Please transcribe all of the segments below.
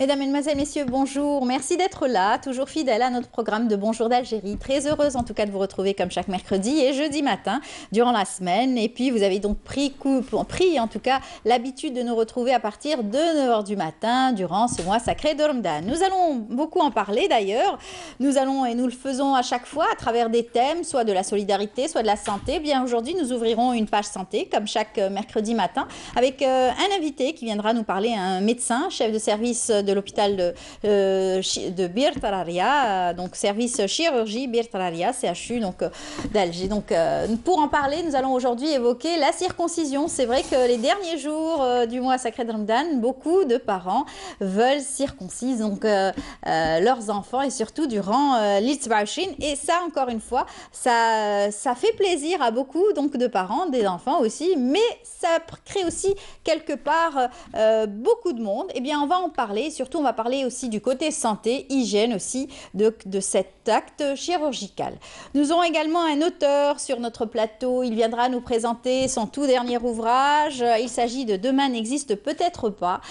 Mesdames, Mesdemoiselles, Messieurs, bonjour. Merci d'être là, toujours fidèle à notre programme de Bonjour d'Algérie. Très heureuse en tout cas de vous retrouver comme chaque mercredi et jeudi matin durant la semaine. Et puis vous avez donc pris en tout cas l'habitude de nous retrouver à partir de 9 h du matin durant ce mois sacré de Ramadan. Nous allons beaucoup en parler d'ailleurs. Nous allons et nous le faisons à chaque fois à travers des thèmes, soit de la solidarité, soit de la santé. Bien aujourd'hui, nous ouvrirons une page santé comme chaque mercredi matin avec un invité qui viendra nous parler, un médecin, chef de service de l'hôpital de Bir Tararia, donc service chirurgie Bir Tararia, CHU d'Alger. Donc pour en parler, nous allons aujourd'hui évoquer la circoncision. C'est vrai que les derniers jours du mois sacré de Ramadan, beaucoup de parents veulent circoncise donc leurs enfants et surtout durant l'Itsbaouchin. Et ça, encore une fois, ça fait plaisir à beaucoup donc de parents, des enfants aussi, mais ça crée aussi quelque part beaucoup de monde. Eh bien, on va en parler. Surtout, on va parler aussi du côté santé, hygiène aussi de cet acte chirurgical. Nous aurons également un auteur sur notre plateau. Il viendra nous présenter son tout dernier ouvrage. Il s'agit de Demain n'existe peut-être pas.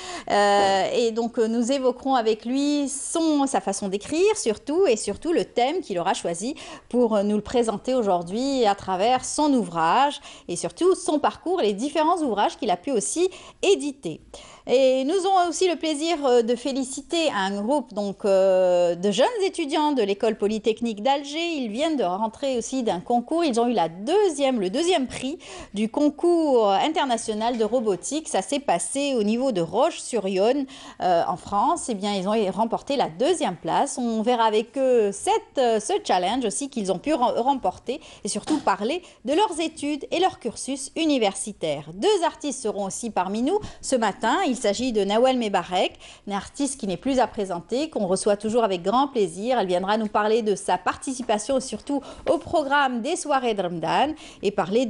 Et donc, nous évoquerons avec lui sa façon d'écrire surtout et surtout le thème qu'il aura choisi pour nous le présenter aujourd'hui à travers son ouvrage et surtout son parcours et les différents ouvrages qu'il a pu aussi éditer. Et nous aurons aussi le plaisir de féliciter un groupe de jeunes étudiants de l'école polytechnique d'Alger. Ils viennent de rentrer aussi d'un concours. Ils ont eu le deuxième prix du concours international de robotique. Ça s'est passé au niveau de Roche-sur-Yon en France. Eh bien, ils ont remporté la deuxième place. On verra avec eux ce challenge aussi qu'ils ont pu remporter et surtout parler de leurs études et leur cursus universitaire. Deux artistes seront aussi parmi nous ce matin. Il s'agit de Nawal Mebarek, une artiste qui n'est plus à présenter, qu'on reçoit toujours avec grand plaisir. Elle viendra nous parler de sa participation surtout au programme des soirées de Ramadan et parler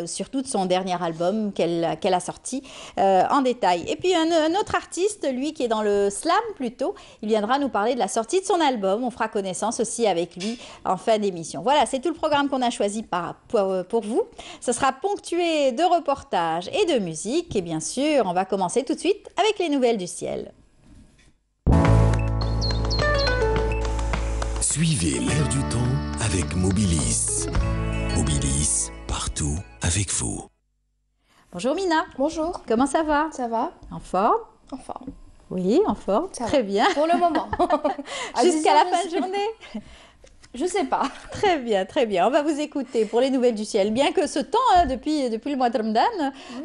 surtout de son dernier album qu'elle a sorti en détail. Et puis un autre artiste, lui qui est dans le slam plutôt, il viendra nous parler de la sortie de son album. On fera connaissance aussi avec lui en fin d'émission. Voilà, c'est tout le programme qu'on a choisi pour vous. Ce sera ponctué de reportages et de musique. Et bien sûr, on va commencer tout de suite avec les nouvelles du ciel. Suivez l'air du temps avec Mobilis. Mobilis, partout avec vous. Bonjour Mina. Bonjour. Comment ça va? Ça va? En forme? En forme. Oui, en forme. Très bien. Pour le moment. Jusqu'à la fin de journée? Je sais pas. Très bien, très bien. On va vous écouter pour les nouvelles du ciel. Bien que ce temps, depuis le mois de Ramadan,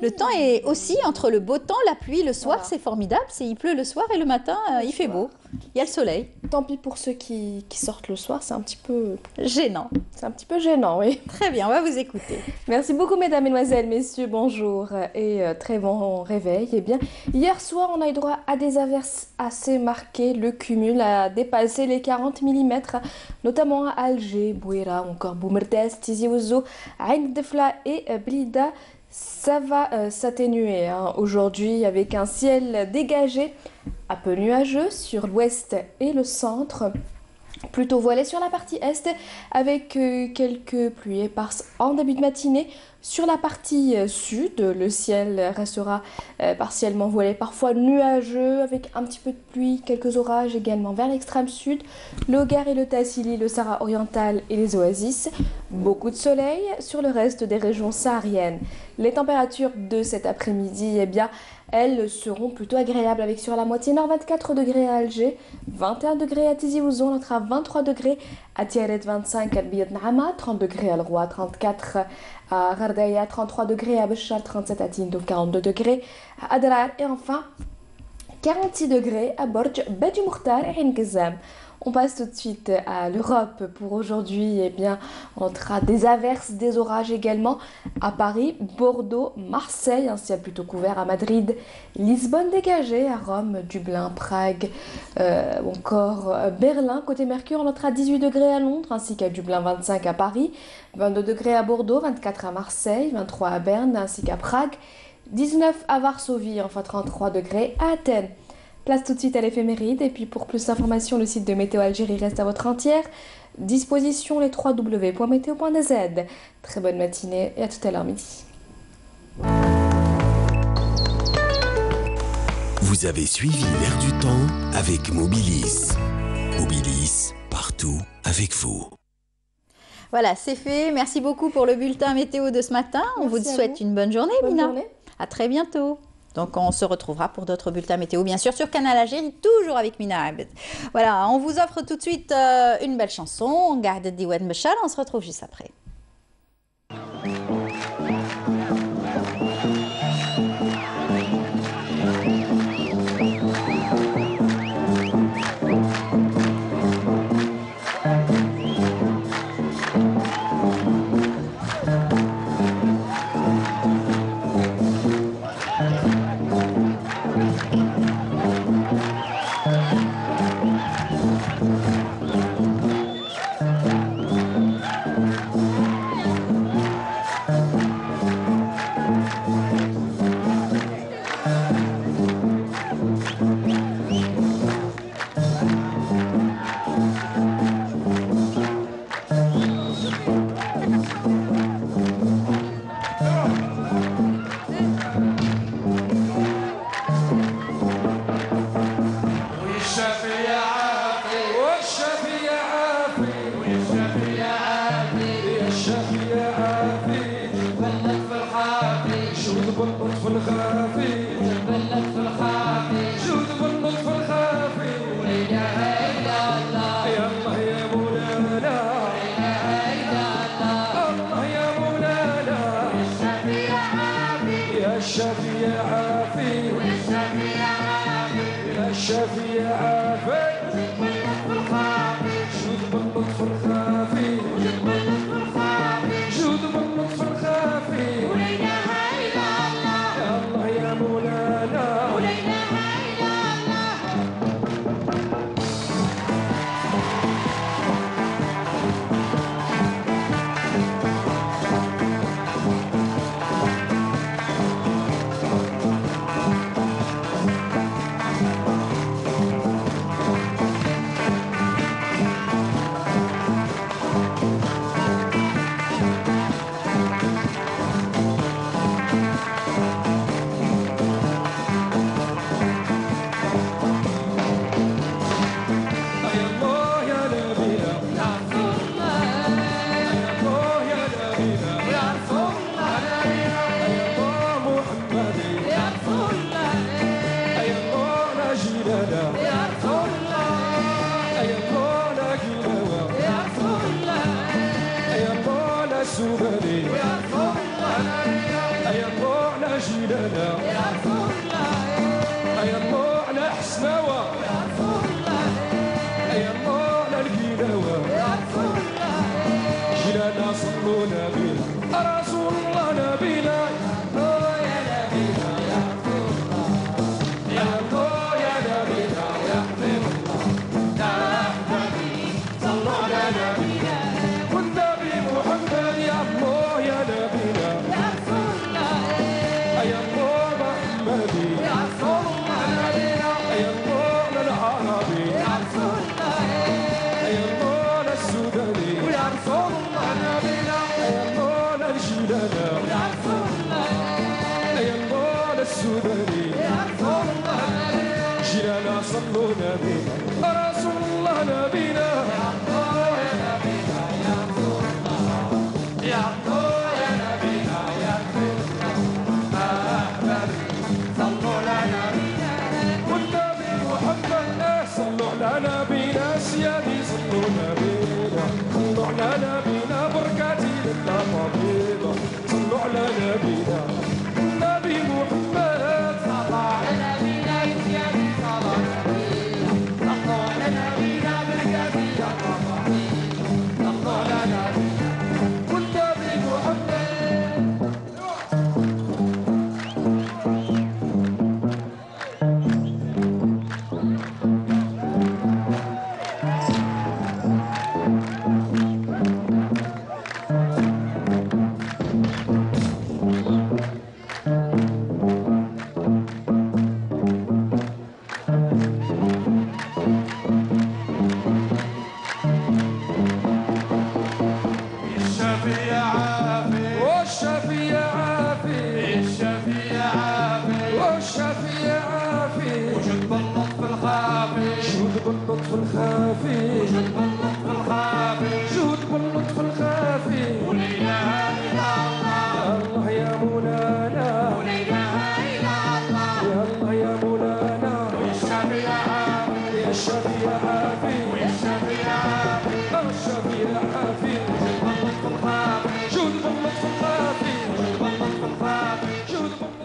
le temps est aussi entre le beau temps, la pluie, le soir, c'est formidable. Il pleut le soir et le matin, il fait beau. Il y a le soleil. Tant pis pour ceux qui sortent le soir, c'est un petit peu gênant. C'est un petit peu gênant, oui. Très bien, on va vous écouter. Merci beaucoup, mesdames, mesdemoiselles, messieurs, bonjour et très bon réveil. Eh bien, hier soir, on a eu droit à des averses assez marquées. Le cumul a dépassé les 40 mm, notamment à Alger, Bouira, encore Boumerdes, Tizi Ouzou, Ain Defla et Blida. Ça va s'atténuer aujourd'hui avec un ciel dégagé, un peu nuageux sur l'ouest et le centre, plutôt voilé sur la partie est avec quelques pluies éparses en début de matinée. Sur la partie sud, le ciel restera partiellement voilé, parfois nuageux avec un petit peu de pluie, quelques orages également vers l'extrême sud, le Hogar et le Tassili, le Sahara oriental et les oasis. Beaucoup de soleil sur le reste des régions sahariennes. Les températures de cet après-midi, eh bien, elles seront plutôt agréables avec sur la moitié nord 24 degrés à Alger, 21 degrés à Tizi Ouzou, on notera 23 degrés à Tiaret, 25 à Biad Naama, 30 degrés à Leroy, 34 à Ghardaïa, 33 degrés à Béchar, 37 à Tindouf, 42 degrés à Adrar et enfin 46 degrés à Borj, Bedi Mokhtar et Ain Kazam. On passe tout de suite à l'Europe pour aujourd'hui. Eh bien, on notera des averses, des orages également à Paris, Bordeaux, Marseille, un ciel plutôt couvert à Madrid, Lisbonne dégagée à Rome, Dublin, Prague, encore Berlin. Côté Mercure, on notera 18 degrés à Londres ainsi qu'à Dublin, 25 à Paris, 22 degrés à Bordeaux, 24 à Marseille, 23 à Berne ainsi qu'à Prague, 19 à Varsovie, enfin 33 degrés à Athènes. Place tout de suite à l'éphéméride et puis pour plus d'informations, le site de Météo Algérie reste à votre entière disposition, les www.meteo.dz. Très bonne matinée et à tout à l'heure midi. Vous avez suivi l'air du temps avec Mobilis. Mobilis, partout avec vous. Voilà, c'est fait. Merci beaucoup pour le bulletin météo de ce matin. On vous souhaite une bonne journée, Bonne Mina. journée. À très bientôt. Donc, on se retrouvera pour d'autres bulletins météo, bien sûr, sur Canal Algérie, toujours avec Mina Abed. Voilà, on vous offre tout de suite une belle chanson. On garde Diwan Mechal. On se retrouve juste après.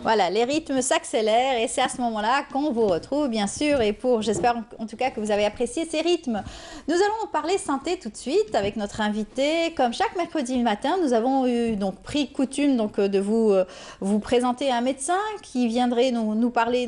Voilà, les rythmes s'accélèrent et c'est à ce moment-là qu'on vous retrouve, bien sûr. Et j'espère en tout cas que vous avez apprécié ces rythmes. Nous allons parler santé tout de suite avec notre invité. Comme chaque mercredi matin, nous avons pris coutume de vous présenter un médecin qui viendrait nous parler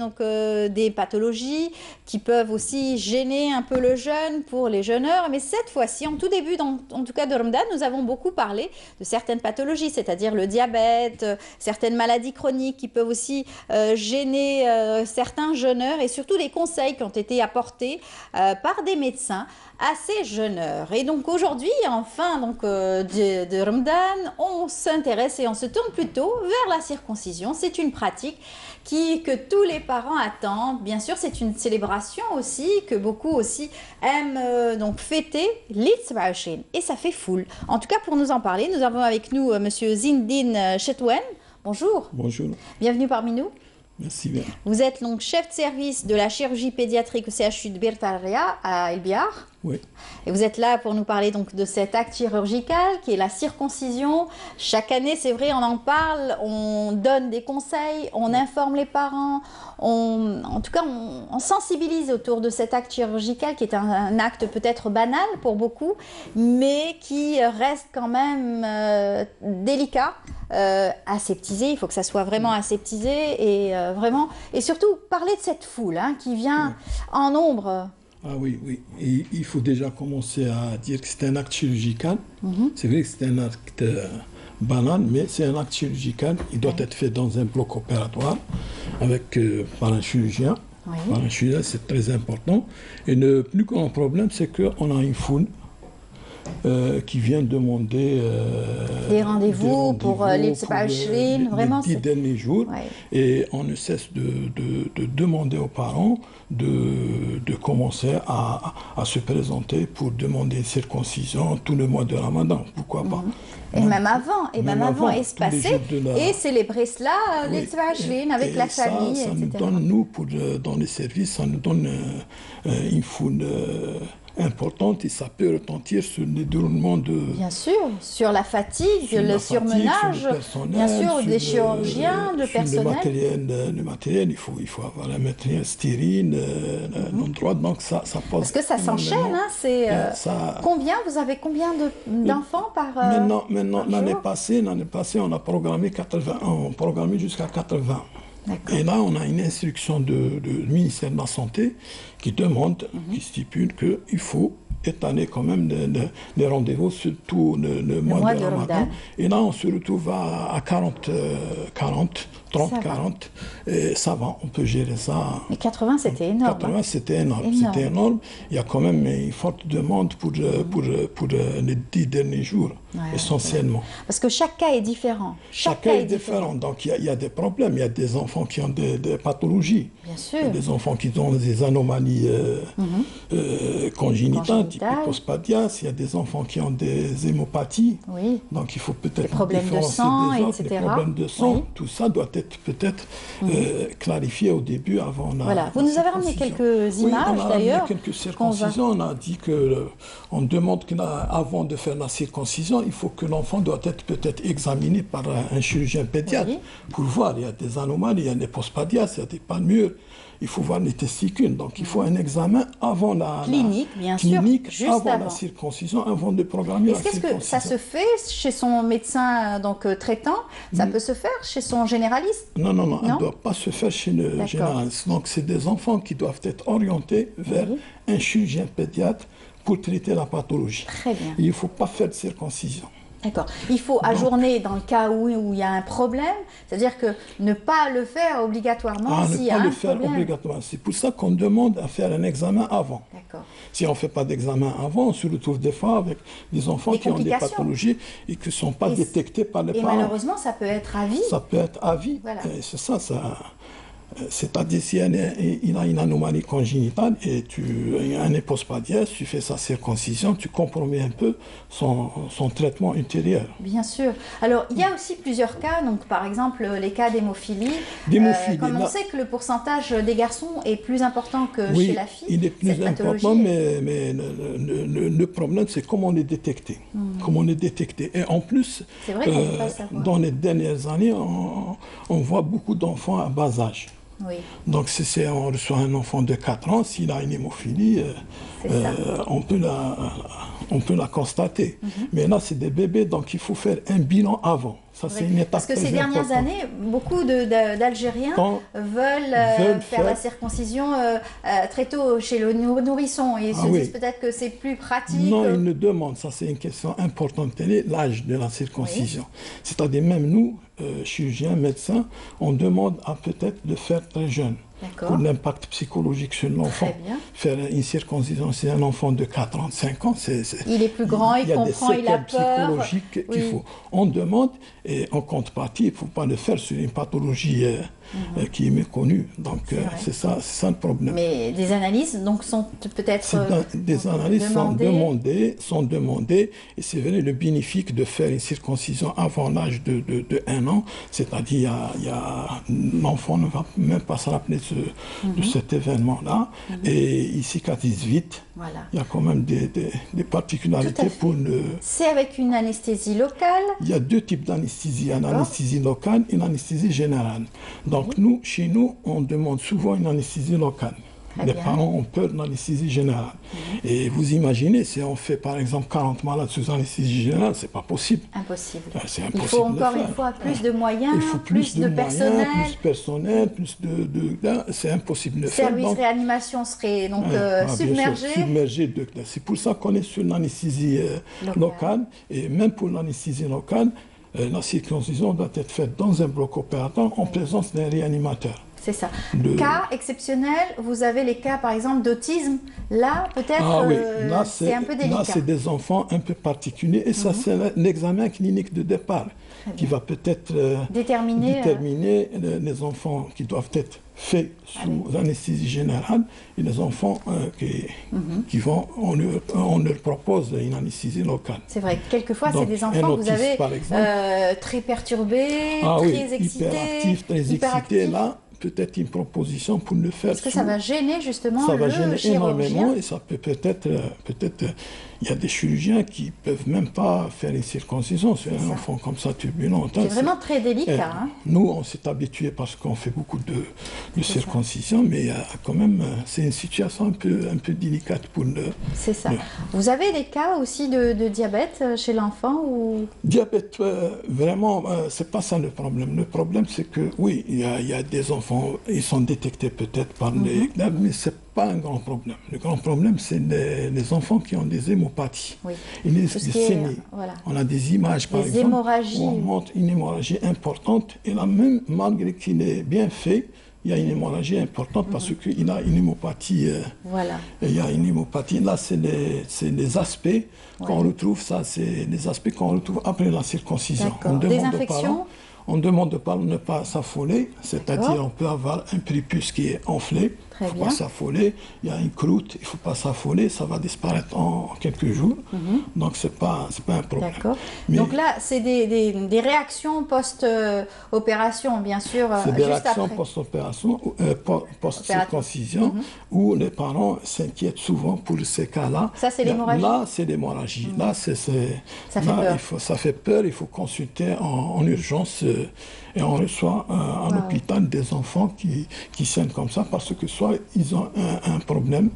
des pathologies qui peuvent aussi gêner un peu le jeûne pour les jeûneurs. Mais cette fois-ci, en tout début, en tout cas de Ramadan, nous avons beaucoup parlé de certaines pathologies, c'est-à-dire le diabète, certaines maladies chroniques qui peuvent aussi gêner certains jeûneurs et surtout les conseils qui ont été apportés par des médecins à ces jeûneurs. Et donc aujourd'hui, en fin de Ramadan, on s'intéresse et on se tourne plutôt vers la circoncision. C'est une pratique que tous les parents attendent. Bien sûr, c'est une célébration aussi que beaucoup aussi aiment fêter l'Eid et ça fait foule. En tout cas, pour nous en parler, nous avons avec nous Monsieur Zindine Chetwen. Bonjour. Bonjour. Bienvenue parmi nous. Merci bien. Vous êtes donc chef de service de la chirurgie pédiatrique au CHU de Birtaria à El Biar. Oui. Et vous êtes là pour nous parler de cet acte chirurgical qui est la circoncision. Chaque année, c'est vrai, on en parle, on donne des conseils, on informe les parents, on sensibilise autour de cet acte chirurgical qui est un acte peut-être banal pour beaucoup, mais qui reste quand même délicat, aseptisé. Il faut que ça soit vraiment aseptisé et surtout parler de cette foule qui vient en nombre. Ah oui, oui. Et il faut déjà commencer à dire que c'est un acte chirurgical. C'est vrai que c'est un acte banal, mais c'est un acte chirurgical. Il doit être fait dans un bloc opératoire par un chirurgien. Oui. Par un chirurgien, c'est très important. Et le plus grand problème, c'est qu'on a une foule qui vient demander des rendez-vous pour les 10 derniers jours. Ouais. Et on ne cesse de demander aux parents de commencer à se présenter pour demander une circoncision tout le mois de Ramadan. Pourquoi pas? Et même avant, espacer et célébrer cela, les avec la famille, ça etc. nous donne, dans les services, ça nous donne une foule importante et ça peut retentir sur le déroulement de... Bien sûr, sur la fatigue, le surmenage, bien sûr, des chirurgiens, de personnel. Le matériel, il faut avoir un matériel stérile, l'endroit, donc ça pose... Parce que ça s'enchaîne, Vous avez combien d'enfants par Maintenant, l'année passée, on a programmé 80, on a programmé jusqu'à 80. Et là, on a une instruction du ministère de la Santé qui demande, qui stipule qu'il faut étaler quand même les rendez-vous sur tout le mois de Ramadan. Et là, on se retrouve à 40, 40. Et ça va, on peut gérer ça. Mais 80, c'était énorme. 80, c'était énorme. C'était énorme. Il y a quand même une forte demande pour les 10 derniers jours, essentiellement. Parce que chaque cas est différent. Chaque cas est différent. Donc, il y a des problèmes. Il y a des enfants qui ont des pathologies. Bien sûr. Il y a des enfants qui ont des anomalies congénitales, type hypospadias. Il y a des enfants qui ont des hémopathies. Oui. Donc, il faut peut-être problèmes de sang, des autres, etc. Les problèmes de sang, oui. Tout ça doit être peut-être clarifié au début avant la... Voilà. Vous nous avez ramené quelques images, d'ailleurs. Quelques circoncisions. On a dit on demande qu'avant de faire la circoncision, il faut que l'enfant doit être peut-être examiné par un chirurgien pédiatre pour voir. Il y a des anomalies, il y a des hypospadias, il y a des palmures. Il faut voir les testicules. Donc, il faut un examen avant la clinique, bien sûr, juste avant la circoncision, avant de programmer la circoncision. Est-ce que ça se fait chez son médecin traitant? Ça peut se faire chez son généraliste? Non, ça ne doit pas se faire chez le généraliste. Donc, c'est des enfants qui doivent être orientés vers un chirurgien pédiatre pour traiter la pathologie. Très bien. Il ne faut pas faire de circoncision. D'accord. Il faut ajourner dans le cas où il y a un problème, c'est-à-dire que ne pas le faire obligatoirement s'il y a un problème. Ne pas le faire obligatoirement. C'est pour ça qu'on demande à faire un examen avant. D'accord. Si on ne fait pas d'examen avant, on se retrouve des fois avec des enfants qui ont des pathologies et qui ne sont pas détectées par les parents. Et malheureusement, ça peut être à vie. Ça peut être à vie. Voilà. C'est ça. C'est-à-dire, si il a une anomalie congénitale et il y a un hypospadias, tu fais sa circoncision, tu compromets un peu son traitement ultérieur. Bien sûr. Alors, il y a aussi plusieurs cas, donc par exemple les cas d'hémophilie. Comme on sait que le pourcentage des garçons est plus important que chez la fille. Il est plus important, mais le problème, c'est comment les détecter. Comment les détecter. Et en plus, vrai dans les dernières années, on voit beaucoup d'enfants à bas âge. Oui. Donc, si on reçoit un enfant de 4 ans, s'il a une hémophilie, on peut la constater. Mais là, c'est des bébés, donc il faut faire un bilan avant. Ça, c'est une étape Parce que ces dernières années, beaucoup d'Algériens veulent faire la circoncision très tôt chez le nourrisson. Et ils se disent peut-être que c'est plus pratique. Non, ils nous demandent, ça c'est une question importante, quel est l'âge de la circoncision. C'est-à-dire même nous, chirurgiens, médecins, on demande à peut-être de faire très jeune. Pour l'impact psychologique sur l'enfant. Faire une circoncision, c'est un enfant de 4 ans, 5 ans, il est plus grand, il comprend, il a peur. Il y a des séquelles psychologiques qu'il faut. On demande, et en contrepartie, il ne faut pas le faire sur une pathologie qui est méconnue. Donc, c'est ça le problème. Mais des analyses donc, sont peut-être des analyses sont demandées, et c'est vrai, le bénéfique de faire une circoncision avant l'âge de 1 an, c'est-à-dire l'enfant ne va même pas se rappeler de cet événement-là, et il cicatrise vite. Voilà. Il y a quand même des particularités pour le... C'est avec une anesthésie locale? Il y a 2 types d'anesthésie, une anesthésie locale et une anesthésie générale. Donc chez nous, on demande souvent une anesthésie locale. Les parents ont peur de l'anesthésie générale. Et vous imaginez, si on fait par exemple 40 malades sous anesthésie générale, c'est pas possible. Impossible. C'est impossible. Il faut encore une fois plus de moyens, il faut plus de personnel. Plus de personnel, c'est impossible de faire. Service réanimation serait donc submergé. Submergé. C'est pour ça qu'on est sur l'anesthésie locale. Et même pour l'anesthésie locale, la circoncision doit être faite dans un bloc opératoire en présence d'un réanimateur. C'est ça. Cas exceptionnel, vous avez les cas par exemple d'autisme. Là, peut-être, c'est un peu délicat. Là, c'est des enfants un peu particuliers. Et ça, c'est l'examen clinique de départ qui va peut-être déterminer les enfants qui doivent être faits sous anesthésie générale et les enfants qui vont, on leur propose une anesthésie locale. C'est vrai, quelquefois c'est des enfants que vous avez très perturbés, très excités, hyperactifs, très excités, là. Peut-être une proposition pour le faire. Est-ce que ça va gêner justement le chirurgien? Ça va gêner énormément et ça peut peut-être il y a des chirurgiens qui ne peuvent même pas faire une circoncision sur un enfant comme ça turbulent. C'est vraiment très délicat. Nous, on s'est habitués parce qu'on fait beaucoup de circoncision, mais quand même, c'est une situation un peu délicate pour le... C'est ça. Vous avez des cas aussi de diabète chez l'enfant ou... Diabète, vraiment, c'est pas ça le problème. Le problème, c'est que, oui, il y a des enfants, ils sont détectés peut-être par les... mais c'est pas un grand problème. Le grand problème, c'est les enfants qui ont des hémopathies. Oui. Des saignées. On a des images, par exemple, hémorragies. où on montre une hémorragie importante. Et là, même malgré qu'il est bien fait, il y a une hémorragie importante parce qu'il a une hémopathie. Il y a une hémopathie. Là, c'est les aspects qu'on retrouve. Ça, c'est les aspects qu'on retrouve après la circoncision. Des infections. On demande de ne pas s'affoler, c'est-à-dire on peut avoir un prépuce qui est enflé, il ne faut pas s'affoler, il y a une croûte, il ne faut pas s'affoler, ça va disparaître en quelques jours, donc ce n'est pas un problème. Mais donc là, c'est des réactions post-opération, bien sûr, c'est des réactions post-opération, post-circoncision, où les parents s'inquiètent souvent pour ces cas-là. Ça, c'est l'hémorragie? Là, c'est l'hémorragie. Là, ça fait peur, il faut consulter en urgence. Et on reçoit à l'hôpital des enfants qui saignent comme ça parce que soit ils ont un problème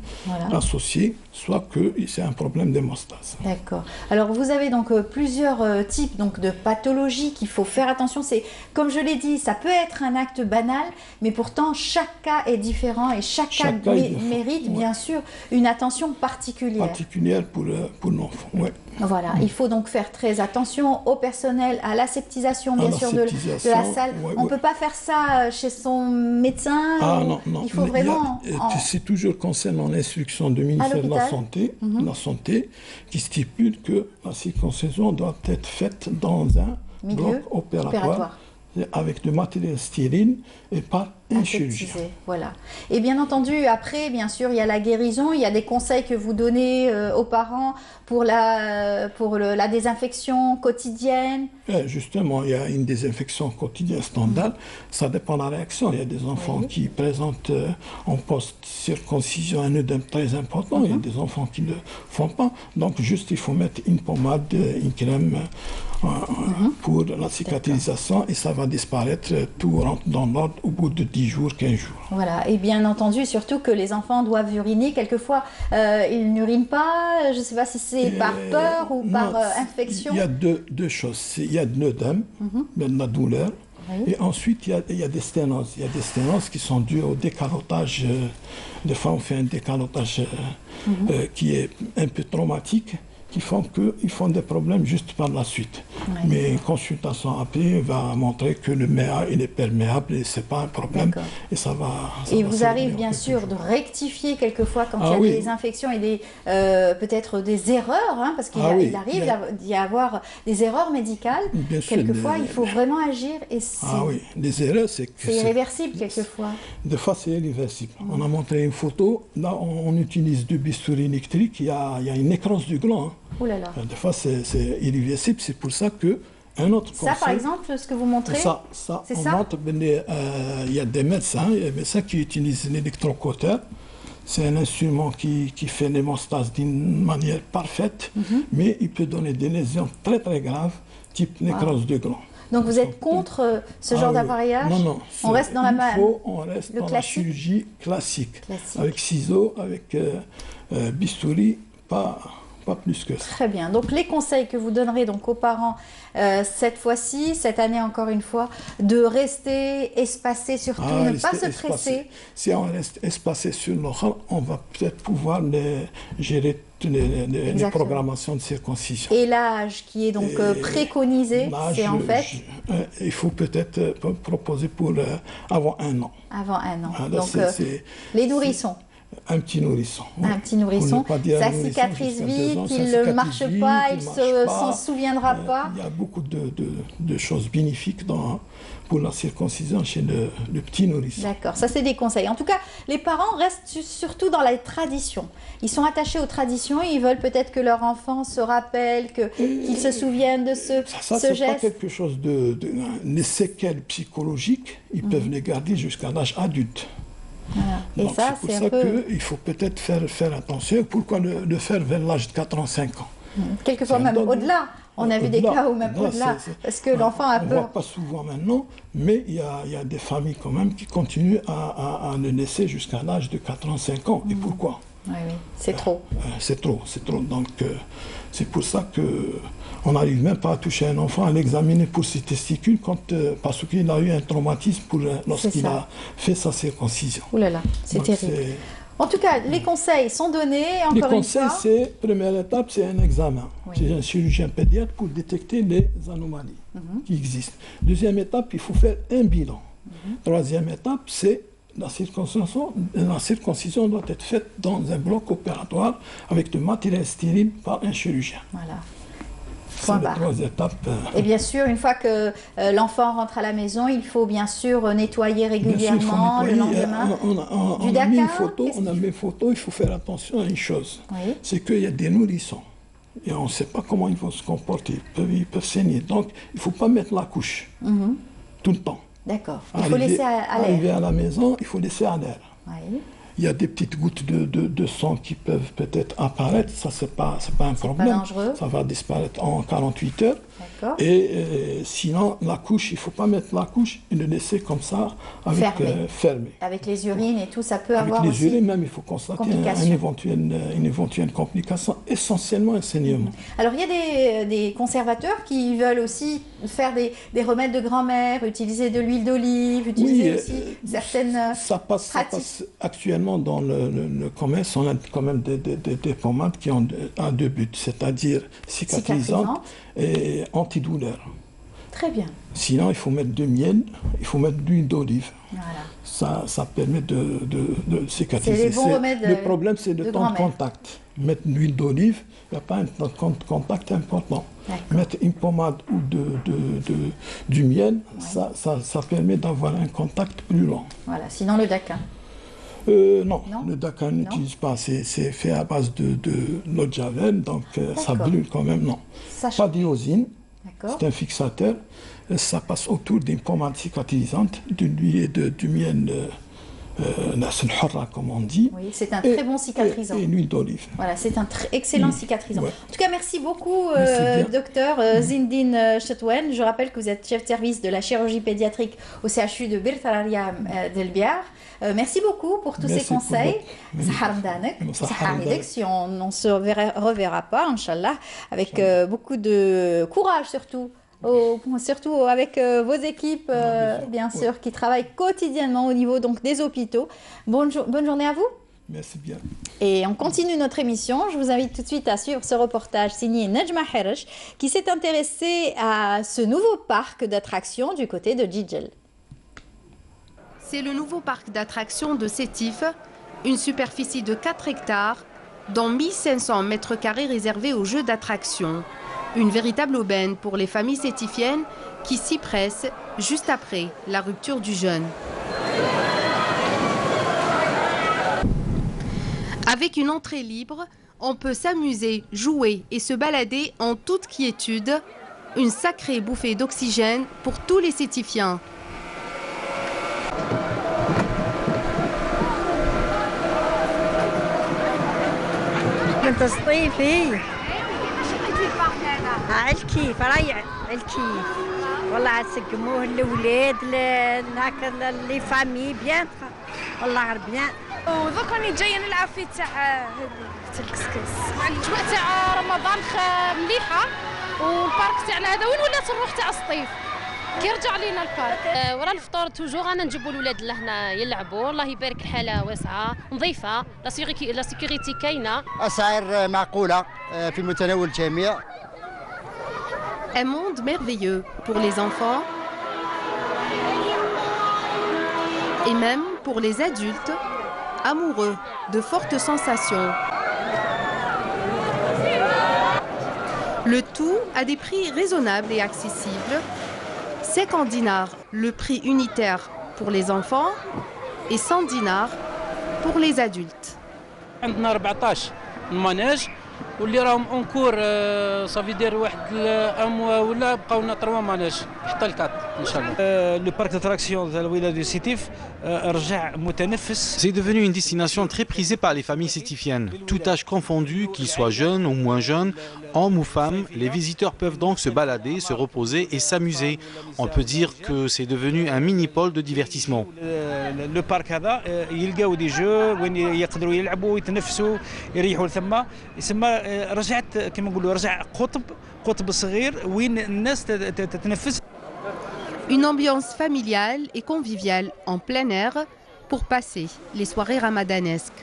associé, soit que c'est un problème d'hémostase. D'accord. Alors vous avez donc plusieurs types de pathologies qu'il faut faire attention. C'est, comme je l'ai dit, ça peut être un acte banal, mais pourtant chaque cas est différent et chaque cas mérite bien sûr une attention particulière. Particulière pour l'enfant, oui. Voilà, il faut donc faire très attention au personnel, à l'aseptisation bien sûr de la salle. On ne peut pas faire ça chez son médecin. Non. Il faut vraiment... C'est toujours concernant l'instruction du ministère de la Santé qui stipule que la circoncision doit être faite dans un bloc opératoire. avec du matériel stérile et par un chirurgien. Voilà. Et bien entendu, après, bien sûr, il y a la guérison, il y a des conseils que vous donnez aux parents pour la désinfection quotidienne. Justement, il y a une désinfection quotidienne standard. Ça dépend de la réaction. Il y a des enfants qui présentent en post-circoncision un œdème très important. Il y a des enfants qui ne le font pas. Donc, juste, il faut mettre une pommade, une crème pour la cicatrisation et ça va disparaître. Tout rentre dans l'ordre au bout de 10 jours, 15 jours. Voilà, et bien entendu, surtout que les enfants doivent uriner. Quelquefois, ils n'urinent pas. Je ne sais pas si c'est par peur ou par infection. Il y a deux choses. Il y a de l'œdème, de la douleur. Oui. Et ensuite, il y a des sténoses. Il y a des sténoses qui sont dues au décalotage. Des fois, on fait un décalotage qui est un peu traumatique, qui font qu'ils font des problèmes juste par la suite. Oui. Mais une consultation après va montrer que le méa il est perméable et ce n'est pas un problème. Et ça va. Et vous arrivez bien sûr de rectifier quelquefois quand il y a des infections et peut-être des erreurs, hein, parce qu'il arrive d'y avoir des erreurs médicales. Bien quelquefois, il faut vraiment agir. Et les erreurs, c'est irréversible quelquefois. Des fois, c'est irréversible. On a montré une photo, là, on utilise du bistouri électrique, il y a une nécrose du gland. Hein. Ouh là là. Des fois, c'est irréversible. C'est pour ça qu'un autre conseil... Ça, par exemple, ce que vous montrez, c'est ça. Il y a des médecins qui utilisent l'électrocuteur. C'est un instrument qui fait l'hémostase d'une manière parfaite, mais il peut donner des lésions très très graves, type nécrose du gland. Donc vous êtes contre ce genre d'appareillage? Non. On reste dans la chirurgie classique. Avec ciseaux, avec bistouri, pas plus que ça. Très bien. Donc les conseils que vous donnerez donc aux parents cette année encore une fois, de rester espacés surtout, ne pas se presser. Si on reste espacé sur le rang, on va peut-être pouvoir gérer les programmations de circoncision. Et l'âge qui est donc préconisé, c'est en fait... il faut peut-être proposer pour avant 1 an. Avant 1 an. Donc les nourrissons. Un petit nourrisson. Un petit nourrisson. Ça cicatrise vite, il ne marche pas, il ne s'en souviendra pas. Il y a beaucoup de choses bénéfiques pour la circoncision chez le petit nourrisson. D'accord, ça c'est des conseils. En tout cas, les parents restent surtout dans la tradition. Ils sont attachés aux traditions et ils veulent peut-être que leur enfant se rappelle, qu'ils se souviennent de ce geste. Ça c'est pas quelque chose les séquelles psychologiques, ils peuvent les garder jusqu'à l'âge adulte. Voilà. Donc c'est pour ça qu'il faut peut-être faire attention. Pourquoi le faire vers l'âge de 4 ans, 5 ans? Quelquefois même au-delà. On a vu des cas où même au-delà, parce que l'enfant a peur. On ne voit pas souvent maintenant, mais il y a des familles quand même qui continuent à le laisser jusqu'à l'âge de 4 ans, 5 ans. Et pourquoi? Oui, c'est trop. C'est trop. Donc c'est pour ça qu'on n'arrive même pas à toucher un enfant, à l'examiner pour ses testicules, parce qu'il a eu un traumatisme lorsqu'il a fait sa circoncision. Ouh là là, c'est terrible. En tout cas, les conseils sont donnés, Les conseils, première étape, c'est un examen. C'est un chirurgien pédiatre pour détecter les anomalies qui existent. Deuxième étape, il faut faire un bilan. Troisième étape, c'est la circoncision doit être faite dans un bloc opératoire avec du matériel stérile par un chirurgien. Voilà. C'est les 3 étapes. Et bien sûr, une fois que l'enfant rentre à la maison, il faut bien sûr nettoyer régulièrement le lendemain. On a mis une photo, il faut faire attention à une chose. C'est qu'il y a des nourrissons. Et on ne sait pas comment ils vont se comporter. Ils peuvent saigner. Donc, il ne faut pas mettre la couche tout le temps. D'accord. Il faut laisser à l'air. Arriver à la maison, il faut laisser à l'air. Il y a des petites gouttes de sang qui peuvent peut-être apparaître. Ça, c'est pas un problème. Pas dangereux. Ça va disparaître en 48 heures. Et sinon, la couche, il ne faut pas mettre la couche et le laisser comme ça, fermé. Avec les urines et tout, ça peut avoir aussi... Avec les urines, même, il faut constater une éventuelle complication, essentiellement un saignement. Alors, il y a des conservateurs qui veulent aussi faire des remèdes de grand-mère, utiliser de l'huile d'olive, utiliser aussi certaines ça passe actuellement dans le commerce. On a quand même des pommades qui ont 2 buts, c'est-à-dire cicatrisantes et antidouleurs. Très bien. Sinon, il faut mettre de miel, il faut mettre de l'huile d'olive. Voilà. Ça permet de cicatriser. C'est les bons remèdes. Le problème, c'est le temps de grand-mère. contact. Mettre de l'huile d'olive, il n'y a pas un temps de contact important. Mettre une pommade ou du miel, ça permet d'avoir un contact plus long. Voilà, sinon le daquin. Non, le daquin n'utilise pas. C'est fait à base de l'eau de javel, donc ça brûle quand même, non. Pas d'iosine, c'est un fixateur. Ça passe autour d'une pommade cicatrisante, du miel, comme on dit. Oui, c'est un très bon cicatrisant. Et l'huile d'olive. Voilà, c'est un excellent cicatrisant. Ouais. En tout cas, merci beaucoup, Merci docteur Zindine Chetouane. Je rappelle que vous êtes chef de service de la chirurgie pédiatrique au CHU de Birtararia d'El Biar. Merci beaucoup pour tous ces conseils. Si on ne se reverra pas, Inch'Allah, avec beaucoup de courage surtout. Surtout avec vos équipes, bien sûr, qui travaillent quotidiennement au niveau donc, des hôpitaux. Bonne journée à vous. Merci bien. Et on continue notre émission. Je vous invite tout de suite à suivre ce reportage signé Nejma Hersh, qui s'est intéressé à ce nouveau parc d'attractions du côté de Djidjel. C'est le nouveau parc d'attractions de Sétif, une superficie de 4 hectares, dont 1500 mètres carrés réservés aux jeux d'attractions. Une véritable aubaine pour les familles sétifiennes qui s'y pressent juste après la rupture du jeûne. Avec une entrée libre, on peut s'amuser, jouer et se balader en toute quiétude. Une sacrée bouffée d'oxygène pour tous les sétifiens. الكيف رايع الكيف والله تسقموه الاولاد هكا لي فامي بيان والله غير بيان ودرك راني جايه نلعب في تاع الكسكس الاجواء تاع رمضان مليحه والبارك تاعنا هذا وين ولات نروح تاع الصيف كي رجع لينا البارك ورا الفطور توجور انا نجيبوا الاولاد لهنا يلعبوا الله يبارك الحاله واسعه نظيفه لا سيكوريتي كاينه اسعار معقوله في متناول الجميع. Un monde merveilleux pour les enfants et même pour les adultes amoureux de fortes sensations. Le tout à des prix raisonnables et accessibles. 50 dinars le prix unitaire pour les enfants et 100 dinars pour les adultes. عندنا 14 المناج واللي راهم اونكور صافي داير واحد الام ولا بقاو لنا 3 ماناج حتى الكات ان شاء الله. لو بارك داتراكسيون تاع الولايه دو سيتيف رجع متنفس. C'est devenu une destination très prisée par les familles sétifiennes. Tout âge confondu, qu'ils soient jeunes ou moins jeunes, hommes ou femmes, les visiteurs peuvent donc se balader, se reposer et s'amuser. On peut dire que c'est devenu un mini-pôle de divertissement. لو بارك هذا يلقاو دي جو وين يقدروا يلعبوا ويتنفسوا يريحوا ثم يسمى رجعت كما نقولوا رجع قطب صغير وين الناس تتنفس. Une ambiance familiale et conviviale en plein air pour passer les soirées ramadanesques.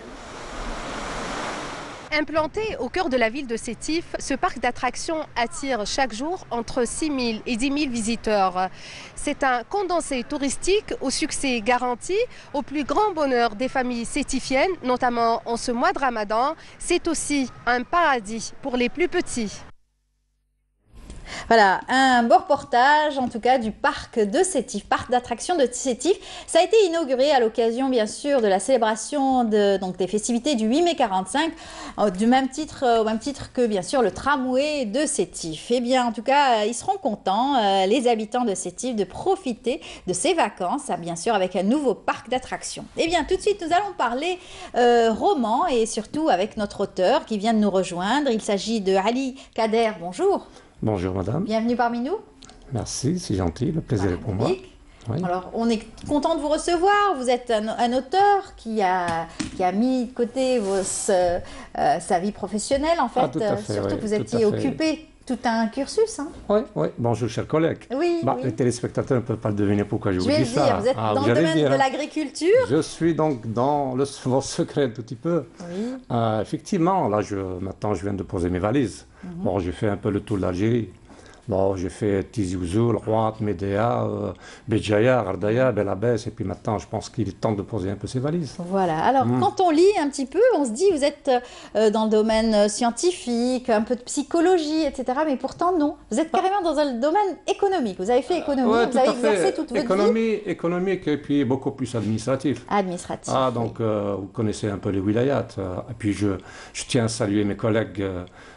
Implanté au cœur de la ville de Sétif, ce parc d'attractions attire chaque jour entre 6 000 et 10 000 visiteurs. C'est un condensé touristique au succès garanti, au plus grand bonheur des familles sétifiennes, notamment en ce mois de Ramadan. C'est aussi un paradis pour les plus petits. Voilà, un beau reportage en tout cas du parc de Sétif, parc d'attractions de Sétif. Ça a été inauguré à l'occasion bien sûr de la célébration donc des festivités du 8 mai 45, au même titre que bien sûr le tramway de Sétif. Eh bien en tout cas, ils seront contents, les habitants de Sétif, de profiter de ces vacances, bien sûr avec un nouveau parc d'attractions. Eh bien tout de suite, nous allons parler roman et surtout avec notre auteur qui vient de nous rejoindre. Il s'agit de Ali Kader. Bonjour. Bonjour madame. Bienvenue parmi nous. Merci, c'est gentil, le plaisir est pour moi. Oui. Alors, on est content de vous recevoir. Vous êtes un auteur qui a mis de côté sa vie professionnelle, en fait. Ah, tout à fait, surtout oui, que vous étiez occupé tout un cursus. Hein. Oui. Bonjour, chers collègues. Oui, oui. Les téléspectateurs ne peuvent pas le deviner pourquoi je vous dis ça. Vous êtes dans le domaine de l'agriculture. Je suis donc dans le secret un tout petit peu. Oui. Effectivement, là, maintenant, je viens de poser mes valises. Bon, j'ai fait un peu le tour de l'Algérie. Bon, j'ai fait Tizi Ouzou, Rouat, Médéa, Béjaïa, Ardaya, Bel Abbès, et puis maintenant, je pense qu'il est temps de poser un peu ses valises. Voilà. Alors, quand on lit un petit peu, on se dit, vous êtes dans le domaine scientifique, un peu de psychologie, etc. Mais pourtant, non. Vous êtes carrément dans le domaine économique. Vous avez fait économie, vous avez exercé toute votre vie. Économique et puis beaucoup plus administratif. Administratif. Ah, donc, vous connaissez un peu les wilayats. Et puis, je tiens à saluer mes collègues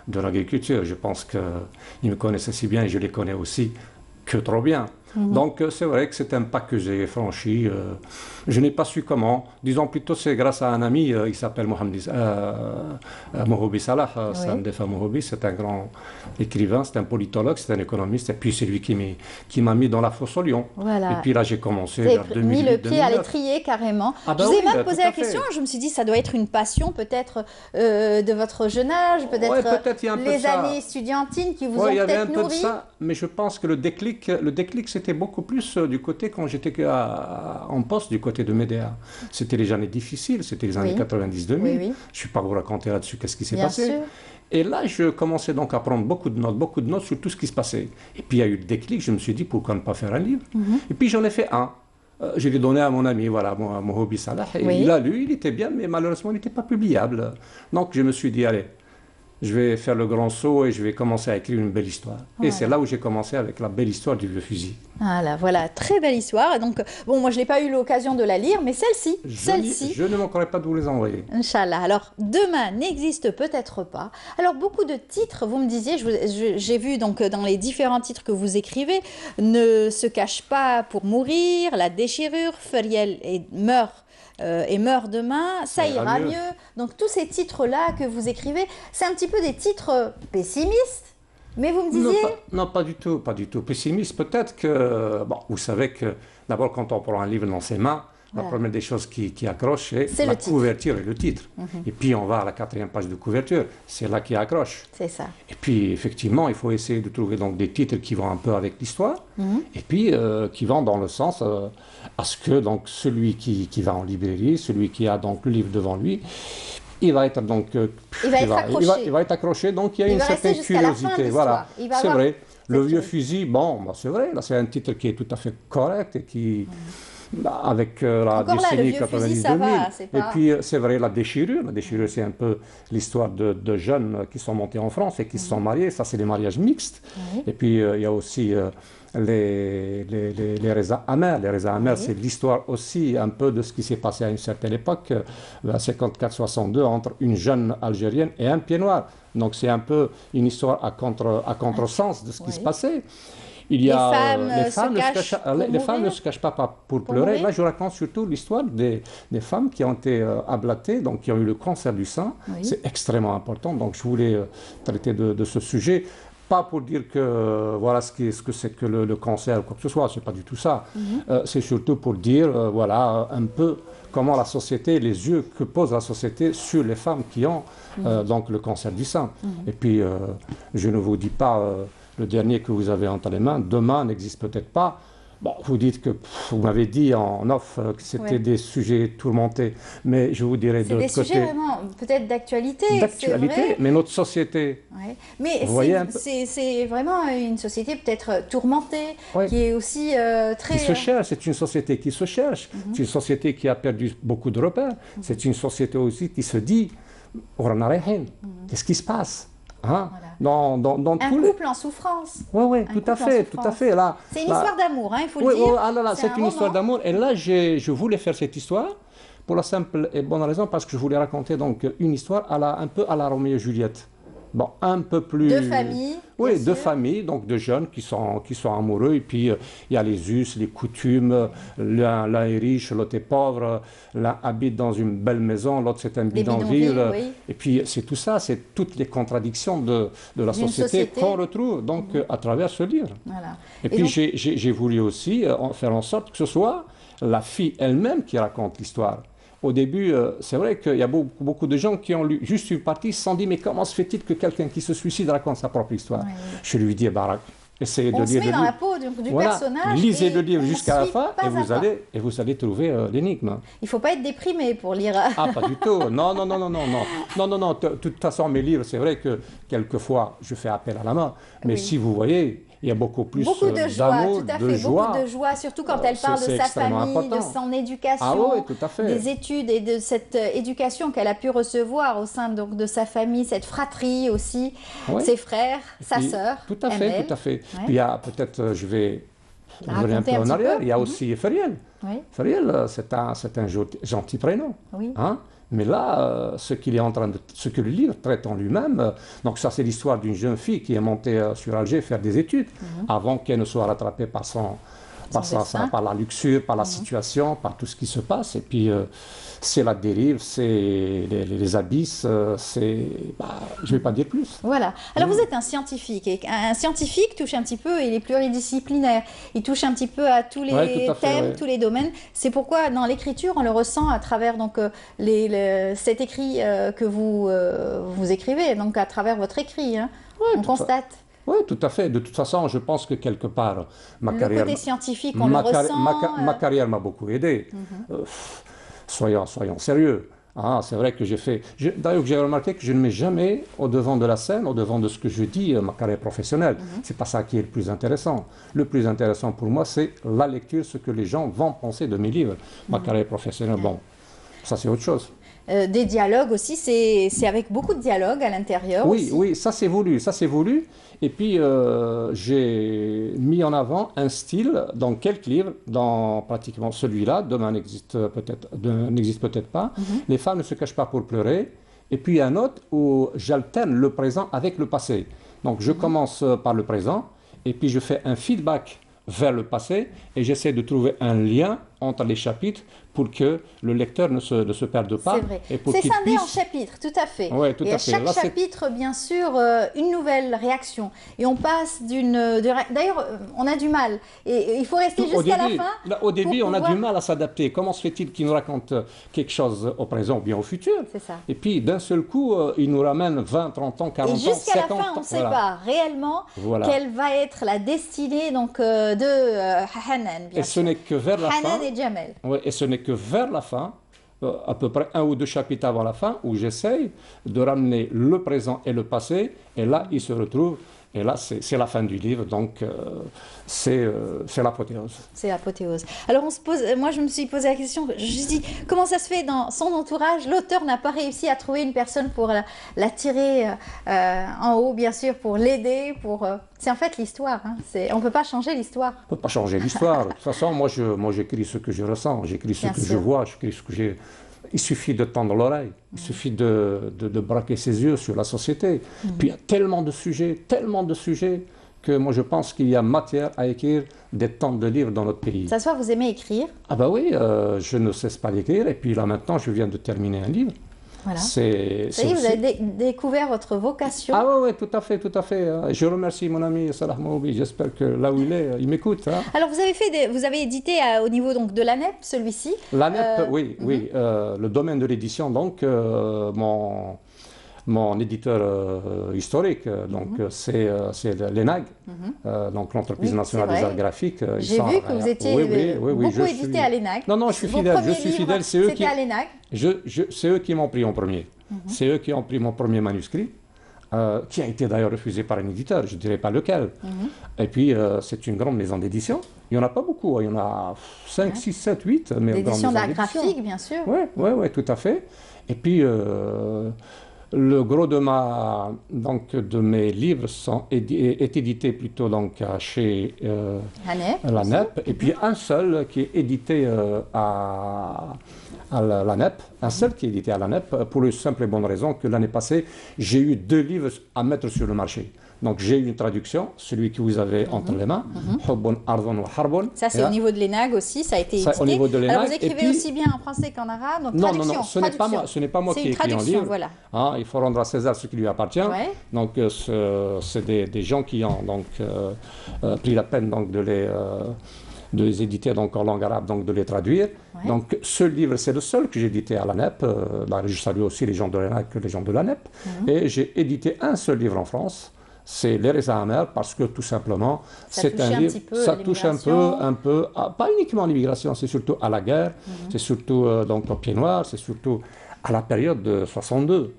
de l'agriculture. Je pense qu'ils me connaissent aussi bien et je les connais aussi que trop bien. Donc c'est vrai que c'est un pas que j'ai franchi. Je n'ai pas su comment. Disons plutôt c'est grâce à un ami, il s'appelle Mohoubi Salah, Sandefa Mohoubi, c'est un grand écrivain, c'est un politologue, c'est un économiste, et puis c'est lui qui m'a mis dans la fosse au lion. Voilà. Et puis là j'ai commencé vers 2008, mis le pied 2009. à l'étrier carrément. Ah ben je vous ai oui, même posé la question, je me suis dit ça doit être une passion peut-être de votre jeune âge, peut-être les années estudiantines qui vous ont peut-être nourri. Ça, mais je pense que le déclic c'était beaucoup plus du côté quand j'étais en poste du côté de Médéa. C'était les années difficiles, c'était les années 90-2000. Je ne vais pas vous raconter là-dessus qu'est-ce qui s'est passé. Sûr. Et là, je commençais donc à prendre beaucoup de notes sur tout ce qui se passait. Et puis il y a eu le déclic, je me suis dit pourquoi ne pas faire un livre. Et puis j'en ai fait un. Je l'ai donné à mon ami, voilà, Mohoubi Salah. Et il l'a lu, il était bien, mais malheureusement, il n'était pas publiable. Donc je me suis dit, allez, je vais faire le grand saut et je vais commencer à écrire une belle histoire. Voilà. Et c'est là où j'ai commencé avec la belle histoire du vieux fusil. Voilà, très belle histoire. Et donc, bon, moi je n'ai pas eu l'occasion de la lire, mais celle-ci, je ne manquerai pas de vous les envoyer. Inch'Allah. Alors, Demain n'existe peut-être pas. Alors, beaucoup de titres, vous me disiez, j'ai vu donc dans les différents titres que vous écrivez, Ne se cache pas pour mourir, La déchirure, Feriel et meurt demain, ça ira mieux. Donc tous ces titres-là que vous écrivez, c'est un petit peu des titres pessimistes, mais vous me disiez... Non, pas du tout, pas du tout. Pessimiste, peut-être que... Bon, vous savez que d'abord quand on prend un livre dans ses mains, la première des choses qui accroche, c'est la couverture et le titre. Et puis on va à la 4e page de couverture, c'est là qui accroche. C'est ça. Et puis effectivement, il faut essayer de trouver donc des titres qui vont un peu avec l'histoire, et puis qui vont dans le sens à ce que donc celui qui va en librairie, celui qui a donc le livre devant lui, il va être donc il va être accroché. Donc il y a une certaine curiosité. Voilà, c'est vrai. Le vieux fusil, bon, c'est vrai. Là, c'est un titre qui est tout à fait correct et qui avec la décennie 90-2000. Et puis c'est vrai, la déchirure, c'est un peu l'histoire de jeunes qui sont montés en France et qui se sont mariés. Ça, c'est des mariages mixtes. Et puis il y a aussi les raisins amers. Les raisins amers, c'est l'histoire aussi un peu de ce qui s'est passé à une certaine époque, à 54-62, entre une jeune Algérienne et un pied noir. Donc c'est un peu une histoire à contresens de ce qui se passait. Il y a les femmes ne se cachent pas pour pleurer. Là, je raconte surtout l'histoire des femmes qui ont été ablatées, donc qui ont eu le cancer du sein. C'est extrêmement important. Donc, je voulais traiter de ce sujet. Pas pour dire que voilà ce que c'est que le cancer ou quoi que ce soit, c'est pas du tout ça. C'est surtout pour dire voilà un peu comment la société, les yeux que pose la société sur les femmes qui ont donc le cancer du sein. Et puis je ne vous dis pas le dernier que vous avez entre les mains, Demain n'existe peut-être pas. Bon, vous dites que, vous m'avez dit en off que c'était des sujets tourmentés, mais je vous dirais de l'autre côté... C'est des sujets vraiment peut-être d'actualité, d'actualité, mais notre société... Mais c'est vraiment une société peut-être tourmentée, qui est aussi très... Qui se cherche, c'est une société qui se cherche, c'est une société qui a perdu beaucoup de repères, c'est une société aussi qui se dit, qu'est-ce qui se passe Voilà. Un couple en souffrance. Oui, tout à fait. C'est une histoire d'amour, il faut le dire. C'est une histoire d'amour. Et là, je voulais faire cette histoire pour la simple et bonne raison parce que je voulais raconter donc une histoire un peu à la Roméo et Juliette. Bon, un peu plus... De famille. Oui, de famille, donc de jeunes qui sont amoureux. Et puis, il y a les us, les coutumes. L'un est riche, l'autre est pauvre. L'un habite dans une belle maison, l'autre c'est un bidonville. Et puis, c'est tout ça, c'est toutes les contradictions de la société qu'on retrouve donc, à travers ce livre. Voilà. Et puis, donc... j'ai voulu aussi faire en sorte que ce soit la fille elle-même qui raconte l'histoire. Au début, c'est vrai qu'il y a beaucoup de gens qui ont lu juste une partie sans dire mais comment se fait-il que quelqu'un qui se suicide raconte sa propre histoire. Je lui dis Barak, essayez de lire le livre. On se met dans la peau du personnage. Lisez le livre jusqu'à la fin et vous allez trouver l'énigme. Il ne faut pas être déprimé pour lire. Ah, pas du tout. Non. De toute façon, mes livres, c'est vrai que quelquefois, je fais appel à la main. Mais si vous voyez, il y a beaucoup plus de joie, d'amour, tout à fait, beaucoup de joie, surtout quand elle parle de sa famille, de son éducation, des études et de cette éducation qu'elle a pu recevoir au sein donc, de sa famille, cette fratrie aussi, ses frères, sa sœur. Tout à fait, tout à fait. Puis il y a peut-être, je vais revenir un peu en arrière, il y a aussi Feriel. Feriel, c'est un gentil prénom. Hein? Mais là, ce que le livre traite en lui-même, donc ça c'est l'histoire d'une jeune fille qui est montée sur Alger faire des études avant qu'elle ne soit rattrapée par par la luxure, par la situation, par tout ce qui se passe. Et puis c'est la dérive, c'est les abysses, je ne vais pas dire plus. Voilà. Alors vous êtes un scientifique, et un scientifique touche un petit peu, il est pluridisciplinaire, il touche un petit peu à tous les thèmes, tous les domaines. C'est pourquoi dans l'écriture, on le ressent à travers donc, cet écrit que vous écrivez, donc à travers votre écrit, hein, on constate. Oui, tout à fait. De toute façon, je pense que quelque part, ma carrière... Le côté scientifique, on le ressent. Ma carrière m'a beaucoup aidé. Soyons sérieux. Ah, c'est vrai que j'ai fait... D'ailleurs, j'ai remarqué que je ne mets jamais au devant de la scène, au devant de ce que je dis, ma carrière professionnelle. C'est pas ça qui est le plus intéressant. Le plus intéressant pour moi, c'est la lecture, ce que les gens vont penser de mes livres. Ma carrière professionnelle, bon, ça c'est autre chose. Des dialogues aussi, c'est avec beaucoup de dialogues à l'intérieur. Oui, ça c'est voulu, Et puis j'ai mis en avant un style dans quelques livres, dans pratiquement celui-là, demain n'existe peut-être pas. Les femmes ne se cachent pas pour pleurer. Et puis un autre où j'alterne le présent avec le passé. Donc je commence par le présent et puis je fais un feedback vers le passé et j'essaie de trouver un lien entre les chapitres pour que le lecteur ne se perde pas. C'est vrai. C'est scindé en chapitres, tout à fait. Ouais, tout et à chaque chapitre, bien sûr, une nouvelle réaction. Et on passe D'ailleurs, on a du mal. Et il faut rester jusqu'à la fin. Là, au début, on a du mal à s'adapter. Comment se fait-il qu'il nous raconte quelque chose au présent ou bien au futur? C'est ça. Et puis, d'un seul coup, il nous ramène 20, 30 ans, 40 ans, 50 ans. Et jusqu'à la fin, on ne sait pas réellement quelle va être la destinée donc, de Hanan, bien sûr. Et ce n'est que vers la fin. Hanan et Jamel. Oui, et ce n'est que vers la fin, à peu près 1 ou 2 chapitres avant la fin, où j'essaye de ramener le présent et le passé, et là, ils se retrouvent, et là, c'est la fin du livre, donc c'est l'apothéose. C'est l'apothéose. Alors, moi, je me suis posé la question, je me suis dit, comment ça se fait dans son entourage, l'auteur n'a pas réussi à trouver une personne pour la tirer en haut, bien sûr, pour l'aider, C'est en fait l'histoire, hein. On ne peut pas changer l'histoire. On ne peut pas changer l'histoire. De toute façon, moi j'écris ce que je ressens, j'écris ce que je vois, j'écris ce que j'ai... Il suffit de tendre l'oreille, il suffit de braquer ses yeux sur la société. Puis il y a tellement de sujets que moi je pense qu'il y a matière à écrire des tonnes de livres dans notre pays. Ça soit vous aimez écrire? Ah bah oui, je ne cesse pas d'écrire et puis là maintenant je viens de terminer un livre. Voilà. Ça y est, vous avez découvert votre vocation. Ah oui, tout à fait. Je remercie mon ami Salah Moubi, j'espère que là où il est, il m'écoute. Hein. Alors vous avez édité au niveau donc, de l'ANEP, celui-ci? L'ANEP, oui. Le domaine de l'édition, donc mon éditeur historique, donc c'est l'ENAG, donc l'entreprise nationale des arts graphiques. J'ai vu que vous étiez beaucoup édité à l'ENAG. Non, je suis fidèle, c'est eux qui... à l'ENAG. C'est eux qui m'ont pris en premier. C'est eux qui ont pris mon premier manuscrit, qui a été d'ailleurs refusé par un éditeur, je ne dirais pas lequel. Et puis, c'est une grande maison d'édition. Il n'y en a pas beaucoup, il y en a 5, 6, 7, 8. D'édition d'art graphique, bien sûr. Oui, tout à fait. Et puis, le gros de mes livres est édité plutôt donc, chez l'ANEP. Et puis, un seul qui est édité à l'ANEP, un seul qui est édité à l'ANEP, pour la simple et bonne raison que l'année passée, j'ai eu 2 livres à mettre sur le marché. Donc j'ai eu une traduction, celui que vous avez entre les mains, Hubbun Ardun wa Harbun. Ça c'est au niveau de l'ENAG aussi, ça a été édité. Au niveau de l'ENAG. Alors vous écrivez aussi bien en français qu'en arabe, donc non, ce n'est pas moi qui ai écrit un livre. Voilà. Hein, il faut rendre à César ce qui lui appartient. Ouais. Donc c'est des gens qui ont donc, pris la peine donc, de les éditer donc, en langue arabe, donc de les traduire. Ouais. Donc ce livre, c'est le seul que j'ai édité à l'ANEP. Je salue aussi les gens de l'ENAG que les gens de l'ANEP. Et j'ai édité un seul livre en France. C'est Les raisins amers parce que tout simplement, c'est un livre, ça touche un peu, pas uniquement à l'immigration, c'est surtout à la guerre, c'est surtout donc au Pied Noir, c'est surtout à la période de 62.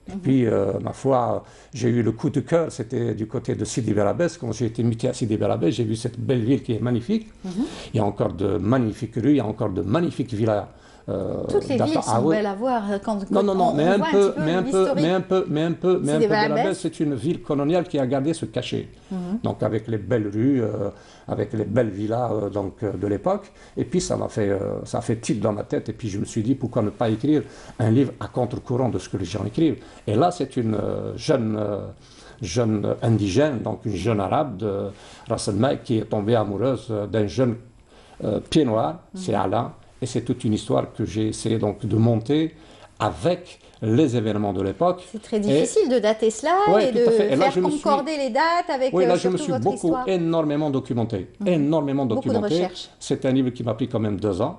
Et puis, ma foi, j'ai eu le coup de cœur, c'était du côté de Sidi Bel Abbès. Quand j'ai été muté à Sidi Bel Abbès, j'ai vu cette belle ville qui est magnifique. Il y a encore de magnifiques rues, il y a encore de magnifiques villas. Toutes les villes sont belles à voir. Non, mais un peu, Sidi Bel Abbès, c'est une ville coloniale qui a gardé ce cachet. Donc avec les belles rues, avec les belles villas de l'époque. Et puis ça a fait tilt dans ma tête. Et puis je me suis dit, pourquoi ne pas écrire un livre à contre-courant de ce que les gens écrivent. Et là, c'est une jeune indigène, donc une jeune arabe de Ras El Mek qui est tombée amoureuse d'un jeune pied noir, c'est Alain. Et c'est toute une histoire que j'ai essayé donc de monter avec les événements de l'époque. C'est très difficile de dater cela et de faire concorder les dates avec oui, là, je me surtout suis votre histoire. énormément documenté. Énormément documenté. Beaucoup de recherches. C'est un livre qui m'a pris quand même 2 ans.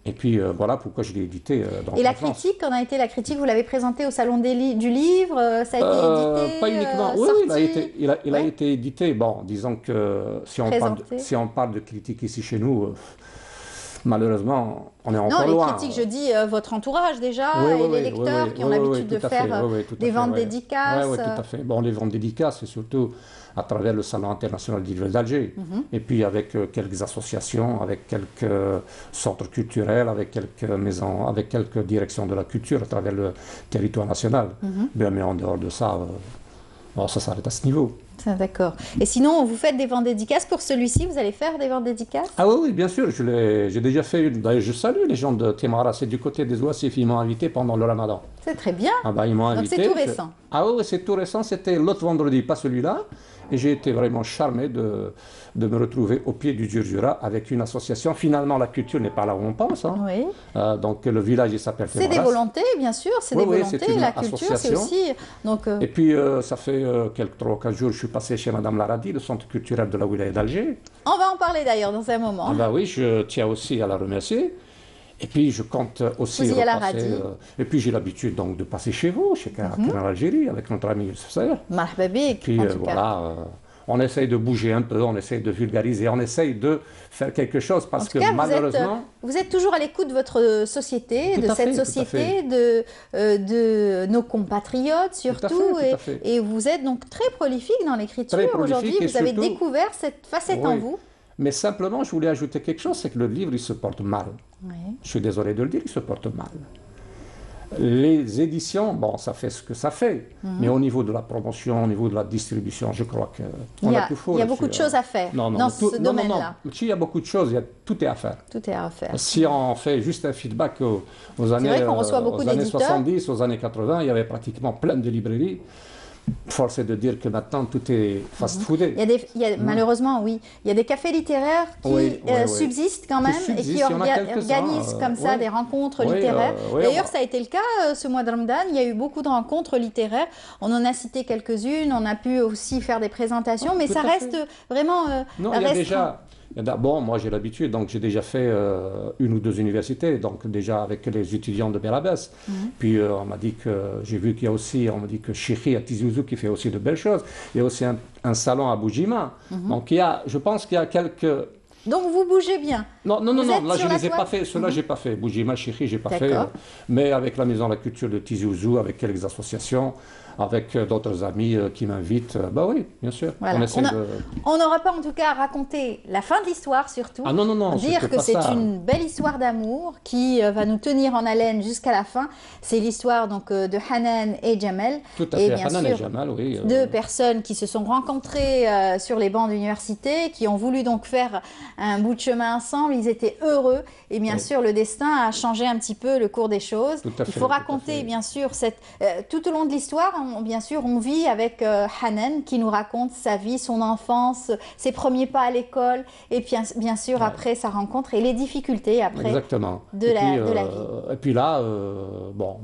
Et puis voilà pourquoi je l'ai édité dans Et la critique, qu'en a été la critique? Vous l'avez présenté au Salon du Livre, ça a été édité? Pas uniquement, oui, il a été édité. Bon, disons que si on parle de critique ici chez nous, malheureusement, on est encore loin. Non, les critiques, je dis votre entourage déjà, et les lecteurs qui ont l'habitude de faire des ventes dédicaces. Oui, tout à fait. Bon, les ventes dédicaces, c'est surtout à travers le Salon international du livre d'Alger. Et puis avec quelques associations, avec quelques centres culturels, avec quelques maisons, avec quelques directions de la culture à travers le territoire national. Mais en dehors de ça, ça s'arrête à ce niveau. D'accord. Et sinon, vous faites des ventes dédicaces pour celui-ci? Vous allez faire des ventes dédicaces? Ah oui, bien sûr. J'ai déjà fait une. D'ailleurs, je salue les gens de Témara. C'est du côté des Ouassif. Ils m'ont invité pendant le Ramadan. C'est très bien. Ils m'ont invité. Donc c'est tout récent. Ah oui, c'est tout récent. C'était l'autre vendredi, pas celui-là. Et j'ai été vraiment charmé de me retrouver au pied du Djurdjura avec une association. Finalement, la culture n'est pas là où on pense. Oui. Donc le village, il s'appelle Témara. C'est des volontés, bien sûr. C'est des volontés. La culture, c'est aussi... Donc, Et puis, ça fait quelques 3 ou 4 jours, je suis passé chez Madame Laradi, le centre culturel de la Wilaya d'Alger. On va en parler d'ailleurs dans un moment. Oui, je tiens aussi à la remercier. Et puis, je compte aussi repasser... et puis, j'ai l'habitude donc de passer chez vous, chez Canal Algérie, avec notre ami Youssef Sayer. Marhaba bik, puis, voilà... on essaye de bouger un peu, on essaye de vulgariser, on essaye de faire quelque chose parce que malheureusement... Vous êtes toujours à l'écoute de votre société, de cette société, de nos compatriotes surtout. Et vous êtes donc très prolifique dans l'écriture aujourd'hui. Vous avez découvert cette facette en vous. Mais simplement, je voulais ajouter quelque chose, c'est que le livre, il se porte mal. Je suis désolé de le dire, il se porte mal. Les éditions, bon, ça fait ce que ça fait, mais au niveau de la promotion, au niveau de la distribution, je crois qu'on a tout fait. Il y a beaucoup de choses à faire dans ce domaine-là. Il y a beaucoup de choses, tout est à faire. Tout est à faire. Si on fait juste un feedback aux années 70, aux années 80, il y avait pratiquement plein de librairies. Force est de dire que maintenant tout est fast-foodé. Malheureusement, oui. Il y a des cafés littéraires qui subsistent quand même et qui organisent comme ça des rencontres littéraires. D'ailleurs, ça a été le cas ce mois de Ramadan. Il y a eu beaucoup de rencontres littéraires. On en a cité quelques-unes. On a pu aussi faire des présentations, mais ça reste vraiment non, il y a déjà... Bon, moi j'ai l'habitude, donc j'ai déjà fait 1 ou 2 universités, donc déjà avec les étudiants de Bel Abbès. Puis on m'a dit que, j'ai vu qu'il y a aussi, on m'a dit que Chikhi à Tizi Ouzou qui fait aussi de belles choses. Il y a aussi un salon à Boujima. Donc je pense qu'il y a quelques... Donc vous bougez bien. Non, là je ne les ai pas fait, ceux-là j'ai pas fait. Boujima, Chikhi, j'ai pas fait. Mais avec la Maison de la Culture de Tizi Ouzou, avec quelques associations, avec d'autres amis qui m'invitent, oui, bien sûr. Voilà. On n'aura pas en tout cas à raconter la fin de l'histoire surtout. Ah non, dire que c'est une belle histoire d'amour qui va nous tenir en haleine jusqu'à la fin. C'est l'histoire donc de Hanan et Jamel. Tout à fait, Hanan et Jamel, oui. 2 personnes qui se sont rencontrées sur les bancs d'université, qui ont voulu donc faire un bout de chemin ensemble. Ils étaient heureux et bien sûr le destin a changé un petit peu le cours des choses. Il faut raconter bien sûr tout au long de l'histoire. Bien sûr, on vit avec Hanan qui nous raconte sa vie, son enfance, ses premiers pas à l'école et puis bien sûr après sa rencontre et les difficultés après de la vie. Et puis là,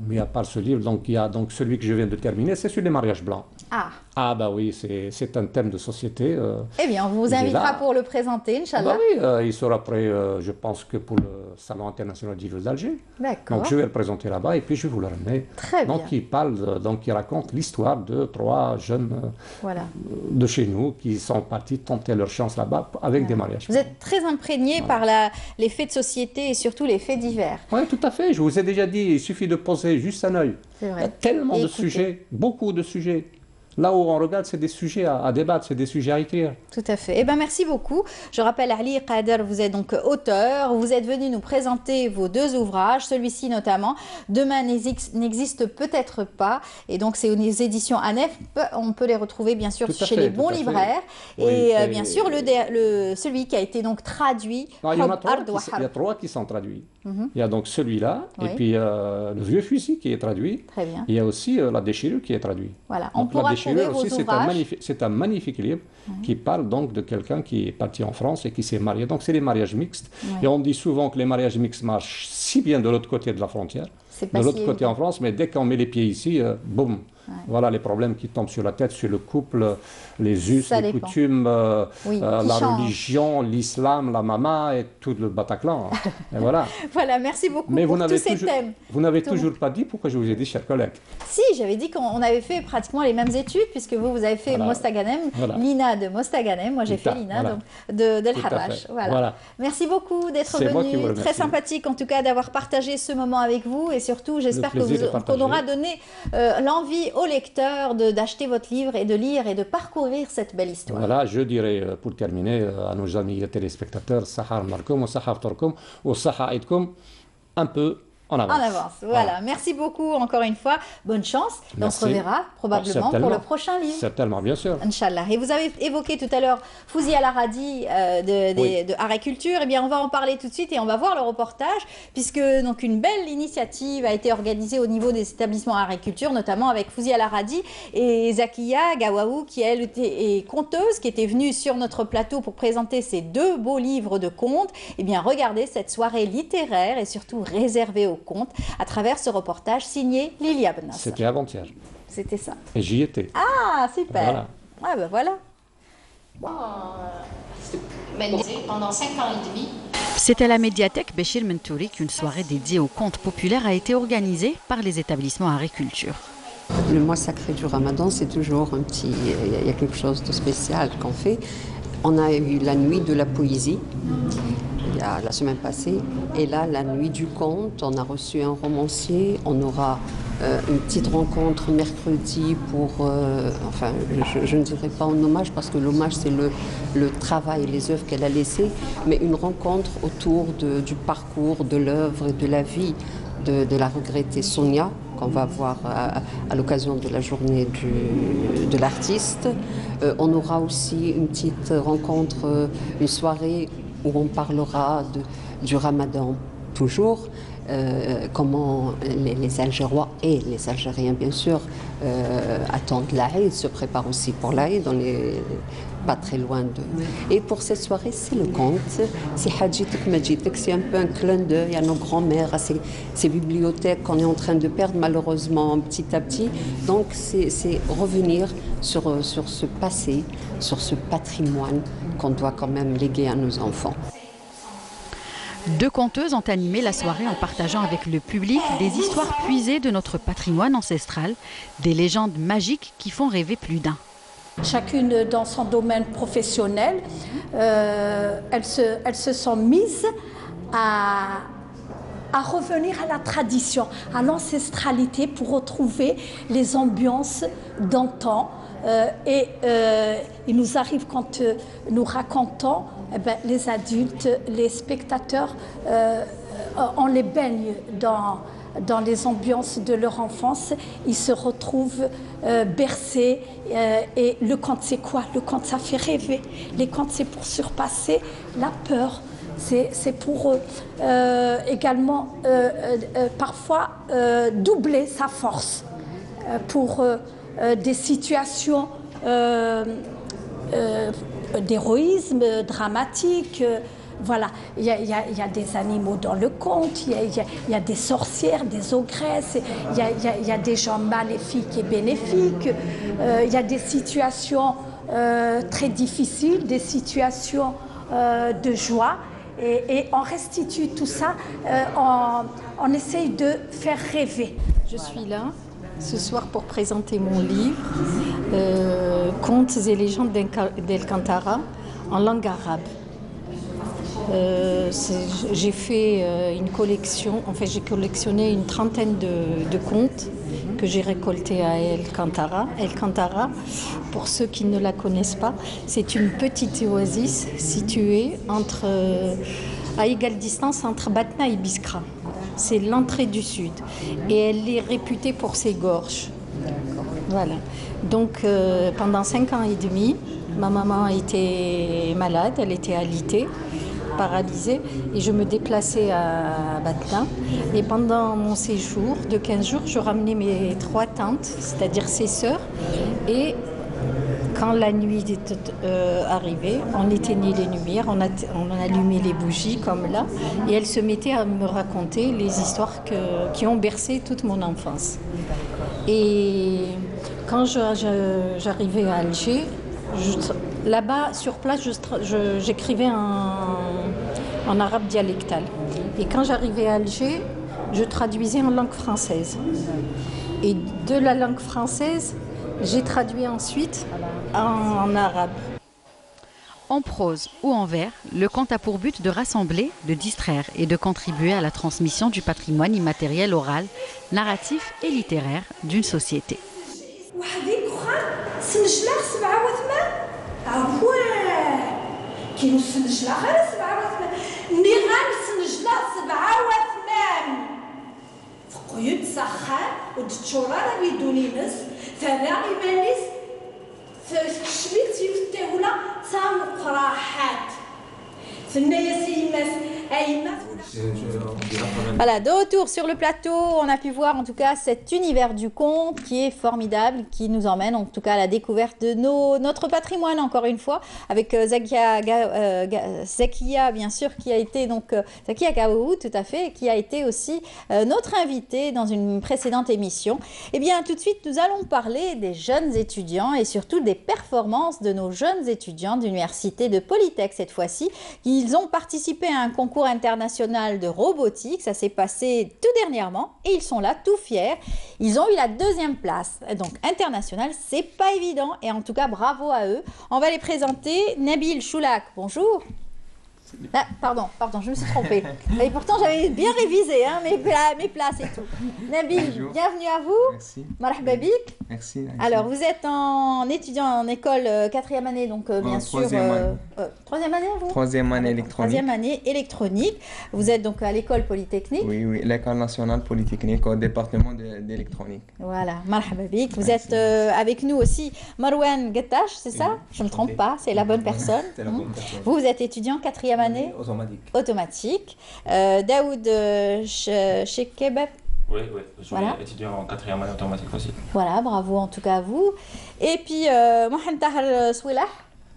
mis à part ce livre, donc il y a donc celui que je viens de terminer, c'est sur les mariages blancs. Ah bah oui, c'est un thème de société. Eh bien, on vous invitera pour le présenter, Inch'Allah. Ah bah oui, il sera prêt, je pense que pour le Salon international du livre d'Alger. D'accord. Donc je vais le présenter là-bas et puis je vous le remets. Très bien. Donc il raconte l'histoire de 3 jeunes de chez nous qui sont partis tenter leur chance là-bas avec des mariages. Vous êtes très imprégné par les faits de société et surtout les faits divers. Oui, tout à fait. Je vous ai déjà dit, il suffit de poser juste un œil. C'est vrai. Il y a tellement de sujets, beaucoup de sujets. Là où on regarde, c'est des sujets à débattre, c'est des sujets à écrire. Tout à fait. Eh bien, merci beaucoup. Je rappelle, Ali Qader, vous êtes donc auteur. Vous êtes venu nous présenter vos 2 ouvrages, celui-ci notamment. Demain n'existe peut-être pas. Et donc, c'est aux éditions ANEF. On peut les retrouver, bien sûr, chez les bons libraires. Et bien sûr, celui qui a été donc traduit. Non, il y a 3 qui sont traduits. Il y a donc celui-là, et puis le vieux fusil qui est traduit. Très bien. Il y a aussi la déchirure qui est traduite. Voilà, on pourra trouver vos ouvrages. C'est un magnifique livre qui parle donc de quelqu'un qui est parti en France et qui s'est marié. Donc c'est les mariages mixtes. Et on dit souvent que les mariages mixtes marchent si bien de l'autre côté de la frontière, de l'autre côté en France, mais dès qu'on met les pieds ici, boum. Voilà les problèmes qui tombent sur la tête, sur le couple, les us, les coutumes, la religion, l'islam, la mama et tout le Bataclan. Et voilà. Voilà, merci beaucoup pour tous ces thèmes. Vous n'avez toujours pas dit pourquoi je vous ai dit, chers collègues. Si, j'avais dit qu'on avait fait pratiquement les mêmes études, puisque vous avez fait Mostaganem, l'INA de Mostaganem, moi j'ai fait l'INA de El Harrach. Voilà. Merci beaucoup d'être venu, très sympathique en tout cas d'avoir partagé ce moment avec vous, et surtout j'espère qu'on aura donné l'envie aux lecteurs d'acheter votre livre et de lire et de parcourir cette belle histoire. Voilà, je dirais pour terminer à nos amis téléspectateurs, Sahar Markoum, Sahar Torkoum, ou Sahar Aidkoum, un peu en avance. En avance, voilà. Merci beaucoup encore une fois. Bonne chance. Et on se reverra probablement pour le prochain livre. Certainement, bien sûr. Inch'Allah. Et vous avez évoqué tout à l'heure Fouzi Al Aradi de Agriculture. Eh bien, on va en parler tout de suite et on va voir le reportage, puisque donc une belle initiative a été organisée au niveau des établissements Agriculture, notamment avec Fouzi Al Aradi et Zakia Gawaou, qui elle est conteuse, qui était venue sur notre plateau pour présenter ses 2 beaux livres de contes. Eh bien, regardez cette soirée littéraire et surtout réservée aux contes à travers ce reportage signé Lilia Benasser. C'était avant-hier. C'était ça. Et j'y étais. Ah, super. Voilà. Ah ben voilà. Pendant 5 ans et demi. C'est à la médiathèque Béchir Mentouri qu'une soirée dédiée aux contes populaires a été organisée par les établissements Agriculture. Le mois sacré du Ramadan, c'est toujours il y a quelque chose de spécial qu'on fait. On a eu la nuit de la poésie. Il y a la semaine passée, et là la nuit du conte, on a reçu un romancier, on aura une petite rencontre mercredi pour, enfin je ne dirais pas en hommage parce que l'hommage c'est le travail et les œuvres qu'elle a laissées, mais une rencontre autour du parcours, de l'œuvre et de la vie de la regrettée Sonia, qu'on va voir à l'occasion de la journée de l'artiste. On aura aussi une petite rencontre, une soirée où on parlera du Ramadan toujours, comment les Algérois et les Algériens bien sûr attendent l'Aïd, se préparent aussi pour l'Aïd, on est pas très loin d'eux. Et pour cette soirée, c'est le conte, c'est Hadjitek Madjitek, c'est un peu un clin d'œil à nos grands-mères, à ces bibliothèques qu'on est en train de perdre malheureusement petit à petit. Donc c'est revenir sur ce passé, sur ce patrimoine qu'on doit quand même léguer à nos enfants. 2 conteuses ont animé la soirée en partageant avec le public des histoires puisées de notre patrimoine ancestral, des légendes magiques qui font rêver plus d'un. Chacune dans son domaine professionnel, elles se sont mises à revenir à la tradition, à l'ancestralité pour retrouver les ambiances d'antan. Il nous arrive quand nous racontons, les adultes, les spectateurs, on les baigne dans les ambiances de leur enfance, ils se retrouvent bercés. Et le conte, c'est quoi? Le conte, ça fait rêver. Les contes, c'est pour surpasser la peur. C'est pour également, parfois, doubler sa force. Pour des situations d'héroïsme dramatique, Voilà, il y a des animaux dans le conte, il y a des sorcières, des ogresses, il y a des gens maléfiques et bénéfiques, il y a des situations très difficiles, des situations de joie. Et on restitue tout ça, on essaye de faire rêver. Je suis là ce soir pour présenter mon livre, Contes et légendes d'El Kantara, en langue arabe. J'ai fait une collection, en fait j'ai collectionné une trentaine de contes que j'ai récoltés à El Kantara. El Kantara, pour ceux qui ne la connaissent pas, c'est une petite oasis située à égale distance entre Batna et Biskra. C'est l'entrée du sud et elle est réputée pour ses gorges. Voilà. Donc pendant 5 ans et demi, ma maman était malade, elle était alitée, paralysée, et je me déplaçais à Batna. Et pendant mon séjour de 15 jours, je ramenais mes 3 tantes, c'est-à-dire ses sœurs, et quand la nuit arrivait, on éteignait les lumières, on allumait les bougies comme là, et elles se mettaient à me raconter les histoires qui ont bercé toute mon enfance. Et quand j'arrivais à Alger, là-bas, sur place, j'écrivais en arabe dialectal. Et quand j'arrivais à Alger, je traduisais en langue française. Et de la langue française, j'ai traduit ensuite en arabe. En prose ou en vers, le conte a pour but de rassembler, de distraire et de contribuer à la transmission du patrimoine immatériel oral, narratif et littéraire d'une société. Voilà, de retour sur le plateau, on a pu voir en tout cas cet univers du conte qui est formidable, qui nous emmène en tout cas à la découverte de notre patrimoine encore une fois, avec Zakia bien sûr, qui a été donc Zakia Gaou, tout à fait, qui a été aussi notre invité dans une précédente émission. Et bien tout de suite, nous allons parler des jeunes étudiants et surtout des performances de nos jeunes étudiants d'université de Polytech cette fois-ci. Ils ont participé à un concours international de robotique, ça s'est passé tout dernièrement et ils sont là tout fiers. Ils ont eu la 2e place, donc international, c'est pas évident et en tout cas bravo à eux. On va les présenter. Nabil Choulak, bonjour. Ah, pardon, je me suis trompée. Et pourtant, j'avais bien révisé mes places et tout. Nabil, bonjour. Bienvenue à vous. Merci. Marhaba bik. Merci. Alors, vous êtes en étudiant en école 4e année, donc bien sûr. 3e année, vous 3e année électronique. 3e année électronique. Vous êtes donc à l'école polytechnique. Oui, l'école nationale polytechnique au département d'électronique. Voilà, marhaba bik. Vous êtes avec nous aussi Marwan Gattache, c'est ça? Oui, je ne me trompe pas, c'est la bonne personne. C'est la bonne personne. Vous êtes étudiant 4e année automatique. Daoud Chekebeb. Oui, je suis étudiant en 4e année automatique aussi. Voilà, bravo en tout cas à vous. Et puis Mohamed Tahar Souilah,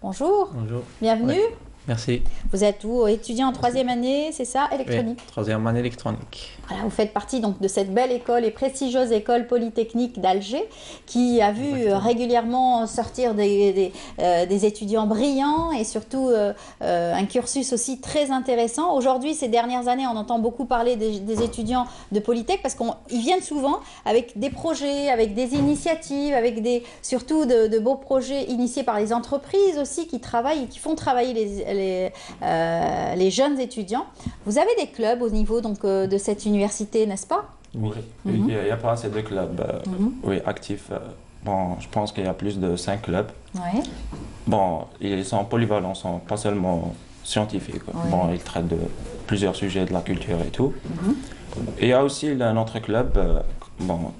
bonjour. Bonjour. Bienvenue. Ouais. Merci. Vous êtes où? Étudiant en 3e année, c'est ça, électronique? Oui, 3e année électronique. Voilà, vous faites partie donc de cette belle école et prestigieuse école polytechnique d'Alger qui a vu régulièrement sortir des étudiants brillants et surtout un cursus aussi très intéressant. Aujourd'hui, ces dernières années, on entend beaucoup parler des étudiants de Polytech parce qu'ils viennent souvent avec des projets, avec des initiatives, avec surtout de beaux projets initiés par les entreprises aussi qui travaillent et qui font travailler les jeunes étudiants. Vous avez des clubs au niveau donc, de cette université, n'est-ce pas? Oui, il n'y a pas assez de clubs actifs. Bon, je pense qu'il y a plus de 5 clubs. Ouais. Bon, ils sont polyvalents, sont pas seulement scientifiques. Ouais. Bon, ils traitent de plusieurs sujets de la culture et tout. Et il y a aussi notre club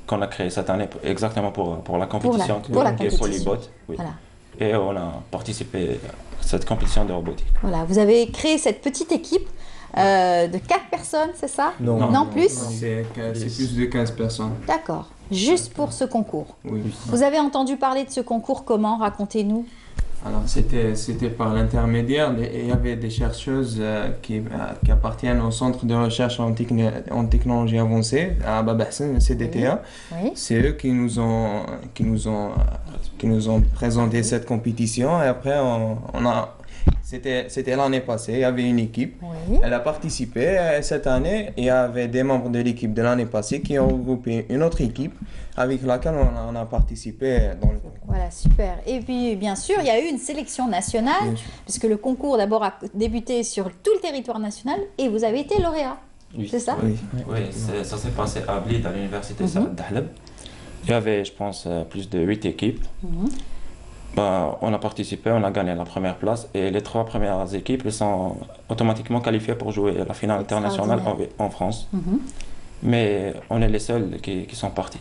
qu'on a créé cette année exactement pour la compétition qui est Polybot. Oui. Voilà. Et on a participé à cette compétition de robotique. Voilà, vous avez créé cette petite équipe de 4 personnes, c'est ça? Non, plus? C'est plus de 15 personnes. D'accord, juste pour ce concours. Oui. Vous avez entendu parler de ce concours comment? Racontez-nous. Alors c'était par l'intermédiaire, il y avait des chercheuses qui appartiennent au centre de recherche en technologie avancée à Babahsen, CDTA. Oui. C'est eux qui nous ont présenté cette compétition et après c'était l'année passée, il y avait une équipe, Oui. elle a participé cette année, il y avait des membres de l'équipe de l'année passée qui ont regroupé une autre équipe avec laquelle on a participé dans le concours. Voilà, super. Et puis, bien sûr, il y a eu une sélection nationale, puisque le concours d'abord a débuté sur tout le territoire national et vous avez été lauréat. Oui. C'est ça? Oui, ça s'est passé à Blid, à l'université Saad Dahleb. Il y avait, je pense, plus de 8 équipes. On a participé, on a gagné la première place et les 3 premières équipes elles sont automatiquement qualifiées pour jouer la finale internationale en France. Mais on est les seuls qui sont partis,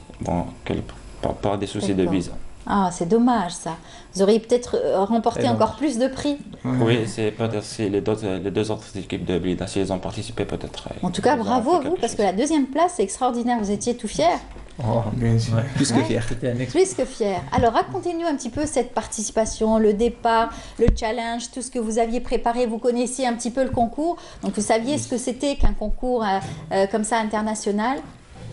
par des soucis de visa. Ah, c'est dommage ça. Vous auriez peut-être remporté encore plus de prix. Oui, c'est peut-être les 2 autres équipes de Blida, si elles ont participé peut-être. En tout cas, bravo à vous, parce que la deuxième place, c'est extraordinaire. Vous étiez tout fiers. Oh, bien sûr. Plus que fier. Plus que fier. Alors, racontez-nous un petit peu cette participation, le départ, le challenge, tout ce que vous aviez préparé. Vous connaissiez un petit peu le concours, donc vous saviez ce que c'était qu'un concours comme ça international.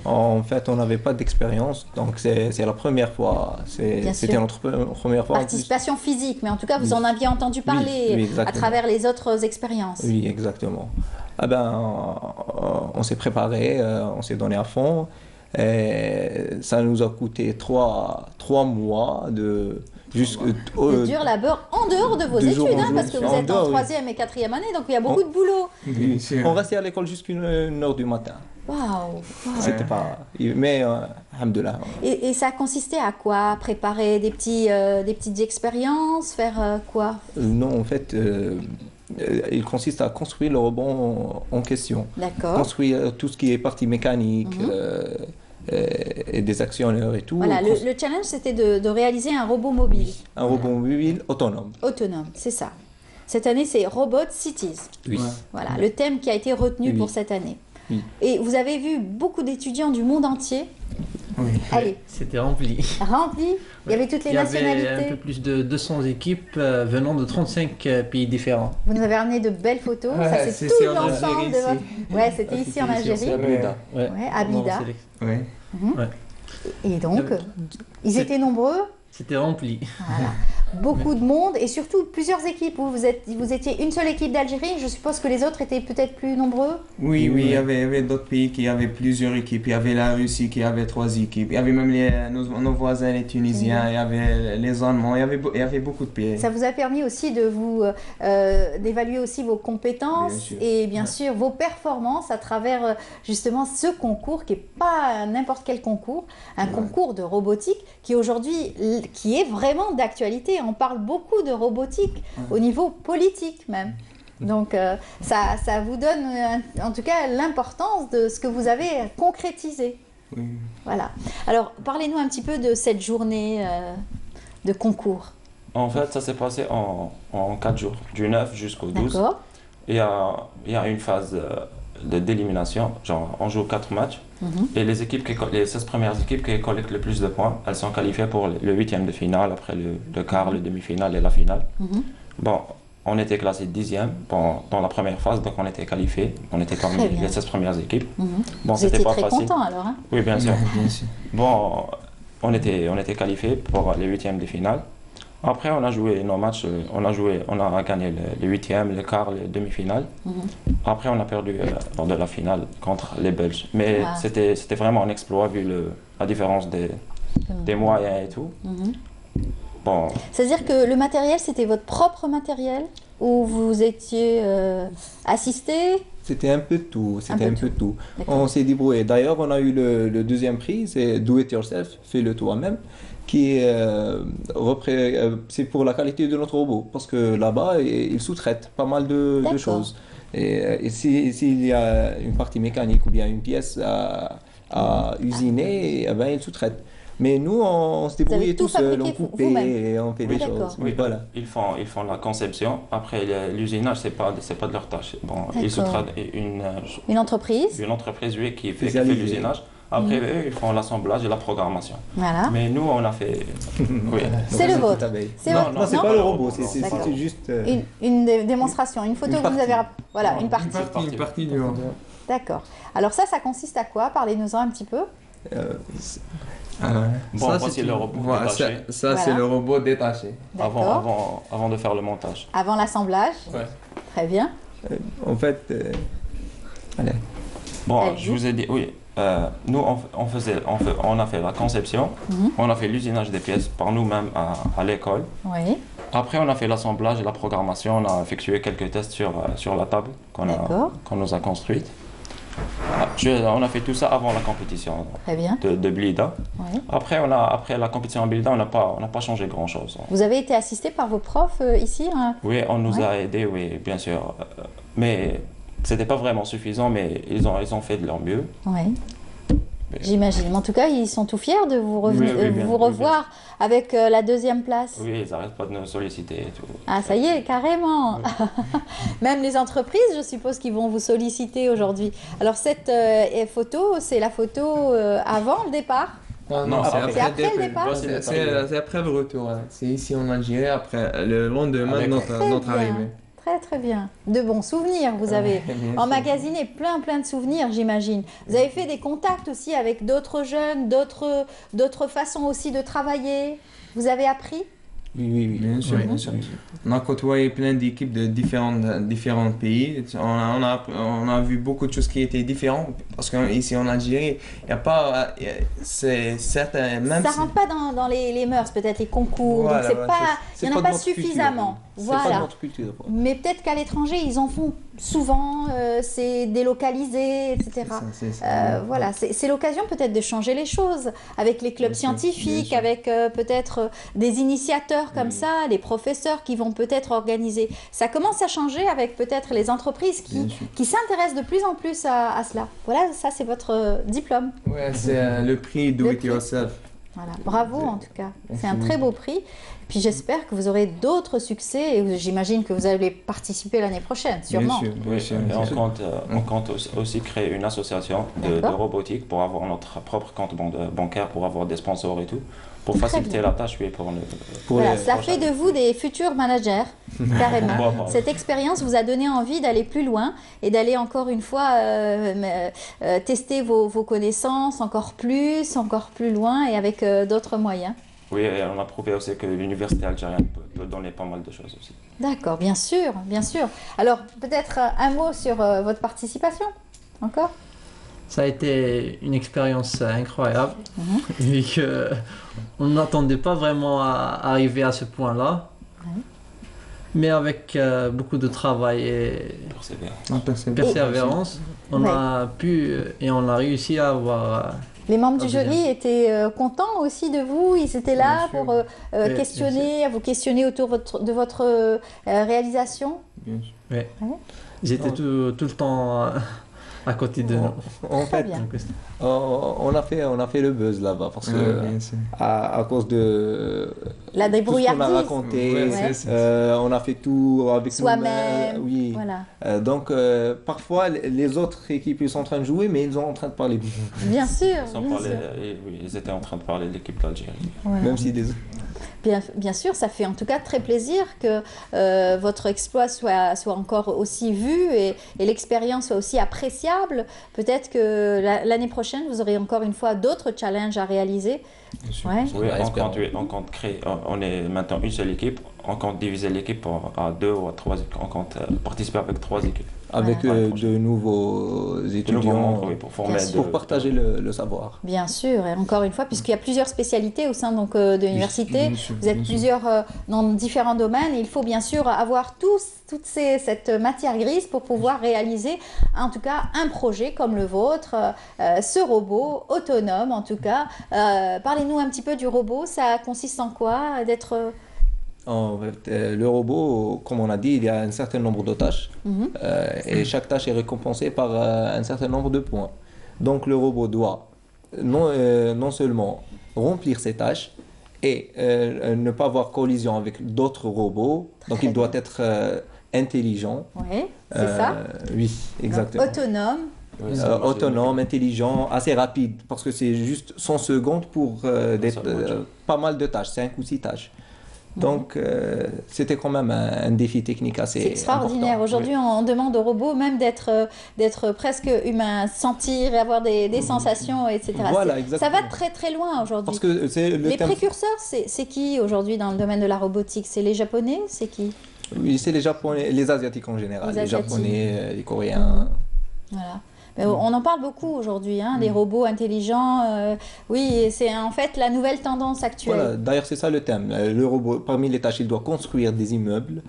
En fait, on n'avait pas d'expérience, donc c'est la première fois. C'était notre première fois. Participation physique, mais en tout cas, vous en aviez entendu parler à travers les autres expériences. Oui, exactement. On s'est préparé, on s'est donné à fond. Et ça nous a coûté 3 mois de dur labeur en dehors de vos études, parce que vous êtes en 3e et 4e année, donc il y a beaucoup de boulot. On restait à l'école jusqu'à 1h du matin. Waouh! C'était pas... Mais, alhamdoulilah. Et ça consistait à quoi? Préparer des petites expériences? Faire quoi? Non, en fait... il consiste à construire le robot en question. D'accord. Construire tout ce qui est partie mécanique et des actionneurs et tout. Voilà, le challenge c'était de réaliser un robot mobile. Un robot mobile autonome. Autonome, c'est ça. Cette année c'est Robot Cities. Oui. Voilà, le thème qui a été retenu pour cette année. Oui. Et vous avez vu beaucoup d'étudiants du monde entier. Oui. Allez. C'était rempli. Rempli. Il y avait toutes les nationalités. Il y avait un peu plus de 200 équipes venant de 35 pays différents. Vous nous avez ramené de belles photos. Ça c'est tout l'ensemble de votre... Ouais, c'était ici en Algérie. À Blida. Et donc, ils étaient nombreux. C'était rempli. Voilà. Beaucoup de monde et surtout plusieurs équipes. Vous étiez une seule équipe d'Algérie. Je suppose que les autres étaient peut-être plus nombreux. Oui, il y avait d'autres pays qui avaient plusieurs équipes. Il y avait la Russie qui avait 3 équipes. Il y avait même nos voisins, les Tunisiens. Il y avait les Allemands. Il y avait beaucoup de pays. Ça vous a permis aussi de d'évaluer aussi vos compétences et bien sûr vos performances à travers justement ce concours qui n'est pas n'importe quel concours, un concours de robotique qui aujourd'hui qui est vraiment d'actualité. On parle beaucoup de robotique au niveau politique même. Donc ça vous donne en tout cas l'importance de ce que vous avez concrétisé. Voilà. Alors parlez-nous un petit peu de cette journée de concours. En fait, ça s'est passé en 4 jours, du 9 jusqu'au 12. D'accord. Il y a une phase d'élimination, genre on joue 4 matchs. Et les 16 premières équipes qui collectent le plus de points, elles sont qualifiées pour le 8e de finale, après le quart, le demi-finale et la finale. Bon, on était classé 10e dans la première phase, donc on était qualifiés. On était parmi les 16 premières équipes. Bon, c'était pas facile. Vous étiez très content alors, hein? Oui, bien sûr. Bon, on était qualifiés pour les 8e de finale. Après, on a joué nos matchs, on a gagné le 8e, le quart, le demi-finale. Après, on a perdu lors de la finale contre les Belges. Mais c'était vraiment un exploit vu la différence des moyens et tout. Bon. C'est-à-dire que le matériel, c'était votre propre matériel ou vous étiez assisté? C'était un peu de tout. On s'est débrouillé. D'ailleurs, on a eu le deuxième prix, c'est Do It Yourself, fais-le toi-même. C'est pour la qualité de notre robot, parce que là-bas, ils sous-traitent pas mal de choses. Et s'il y a une partie mécanique ou bien une pièce à usiner, ils sous-traitent. Mais nous, on se débrouillait tout seul, on coupait et on fait des choses. Oui, voilà. Ils font la conception. Après, l'usinage, c'est pas de leur tâche. Bon, ils sous-traitent une entreprise, qui fait l'usinage. Après, eux, ils font l'assemblage et la programmation. Voilà. Mais nous, on a fait... Oui. C'est le vôtre. Non, c'est pas le robot, c'est juste... Une démonstration, une photo que vous avez... Voilà, une partie. Une partie du robot. D'accord. Alors ça consiste à quoi? Parlez-nous-en un petit peu. Bon, ça, c'est le robot détaché. Ça, c'est le robot détaché. Avant de faire le montage. Avant l'assemblage. Ouais. Très bien. En fait... Allez. Bon, je vous ai dit, oui. Nous, on a fait la conception, on a fait l'usinage des pièces par nous-mêmes à l'école. Oui. Après, on a fait l'assemblage et la programmation. On a effectué quelques tests sur la table qu'on nous a construite. On a fait tout ça avant la compétition de Blida. Oui. Après la compétition à Blida, on n'a pas changé grand-chose. Vous avez été assisté par vos profs ici Oui, on nous a aidés, oui, bien sûr. Mais c'était pas vraiment suffisant, mais ils ont fait de leur mieux. Oui. J'imagine. En tout cas, ils sont tout fiers de vous, revoir avec la deuxième place. Oui, ils n'arrêtent pas de nous solliciter et tout. Ah, ça y est, carrément. Même les entreprises, je suppose, qu'ils vont vous solliciter aujourd'hui. Alors, cette photo, c'est la photo avant le départ? Non, c'est après le départ. C'est après le retour. Hein. C'est ici en Algérie, après le lendemain de notre arrivée. Très très bien. De bons souvenirs, vous avez emmagasiné plein de souvenirs, j'imagine. Vous avez fait des contacts aussi avec d'autres jeunes, d'autres façons aussi de travailler. Vous avez appris? Oui, bien sûr. On a côtoyé plein d'équipes de différents pays. On a vu beaucoup de choses qui étaient différentes. Parce qu'ici en Algérie, il n'y a pas... C'est certain... Même ça ne rentre pas dans les mœurs, peut-être les concours. Voilà, donc il n'y en a pas suffisamment. Voilà. C'est pas notre culture. Mais peut-être qu'à l'étranger, ils en font souvent, c'est délocalisé, etc. Voilà, c'est l'occasion peut-être de changer les choses avec les clubs scientifiques, avec peut-être des initiateurs comme ça, les professeurs qui vont peut-être organiser. Ça commence à changer avec peut-être les entreprises qui s'intéressent de plus en plus à cela. Voilà, ça c'est votre diplôme. Oui, c'est le prix Do It Yourself. Voilà, bravo en tout cas. C'est un très beau prix. Puis j'espère que vous aurez d'autres succès et j'imagine que vous allez participer l'année prochaine, sûrement. Bien sûr. Et on compte aussi créer une association de robotique pour avoir notre propre compte bancaire, pour avoir des sponsors et tout, pour faciliter la tâche. Voilà, ça fait de vous des futurs managers, carrément. Cette expérience vous a donné envie d'aller plus loin et d'aller encore une fois tester vos connaissances encore plus loin et avec d'autres moyens. Oui, et on a prouvé aussi que l'université algérienne peut donner pas mal de choses aussi. D'accord, bien sûr, bien sûr. Alors, peut-être un mot sur votre participation, encore? Ça a été une expérience incroyable, vu qu'on n'attendait pas vraiment à arriver à ce point-là. Mais avec beaucoup de travail et persévérance, on a pu et on a réussi à avoir... Les membres du jury étaient contents aussi de vous, ils étaient là pour vous questionner autour de votre réalisation. Bien sûr. Ils étaient tout le temps à côté de nous. En fait, on a fait le buzz là-bas parce que à cause de la débrouillardise, tout ce qu'on a raconté, on a fait tout avec soi-même. Oui. Voilà. Donc parfois les autres équipes ils sont en train de jouer, mais ils sont en train de parler. Bien sûr. Ils étaient en train de parler de l'équipe d'Algérie. Voilà. Même si Bien sûr, ça fait en tout cas très plaisir que votre exploit soit encore aussi vu et l'expérience soit aussi appréciable. Peut-être que l'année prochaine, vous aurez encore une fois d'autres challenges à réaliser. Bien sûr. Oui, on compte créer. On est maintenant une seule équipe. On compte diviser l'équipe à 2 ou à 3 équipes. On compte participer avec 3 équipes. Avec de nouveaux étudiants pour partager le savoir. Bien sûr, et encore une fois, puisqu'il y a plusieurs spécialités au sein de l'université, vous êtes plusieurs dans différents domaines, et il faut bien sûr avoir toute cette matière grise pour pouvoir réaliser en tout cas un projet comme le vôtre, ce robot autonome en tout cas. Parlez-nous un petit peu du robot, ça consiste en quoi d'être... En fait, le robot, comme on a dit, il y a un certain nombre de tâches et chaque tâche est récompensée par un certain nombre de points. Donc le robot doit non seulement remplir ses tâches et ne pas avoir collision avec d'autres robots, donc il doit être intelligent. Oui, c'est ça. Oui, exactement. Donc, autonome. autonome, intelligent, assez rapide, parce que c'est juste 100 secondes pour pas mal de tâches, 5 ou 6 tâches. Donc, c'était quand même un défi technique assez important. C'est extraordinaire. Aujourd'hui, on demande aux robots même d'être presque humains, sentir, avoir des sensations, etc. Voilà, exactement. Ça va très très loin aujourd'hui. Parce que les précurseurs, c'est qui aujourd'hui dans le domaine de la robotique? C'est les Japonais? C'est qui? Oui, c'est les Japonais, les Asiatiques en général, les Japonais, les Coréens. Voilà. On en parle beaucoup aujourd'hui, les robots intelligents. Oui, c'est en fait la nouvelle tendance actuelle. Voilà, d'ailleurs, c'est ça le thème. Le robot, parmi les tâches, il doit construire des immeubles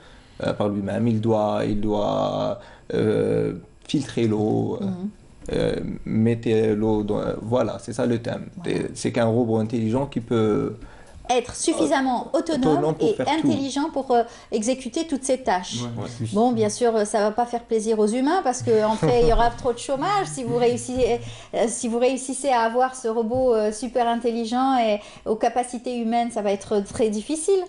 par lui-même. Il doit filtrer l'eau, mettre l'eau dans... Voilà, c'est ça le thème. Voilà. C'est qu'un robot intelligent qui peut... être suffisamment autonome et intelligent pour exécuter toutes ces tâches. Bon, bien sûr, ça ne va pas faire plaisir aux humains parce qu'en fait, il y aura trop de chômage si vous réussissez à avoir ce robot super intelligent et aux capacités humaines, ça va être très difficile.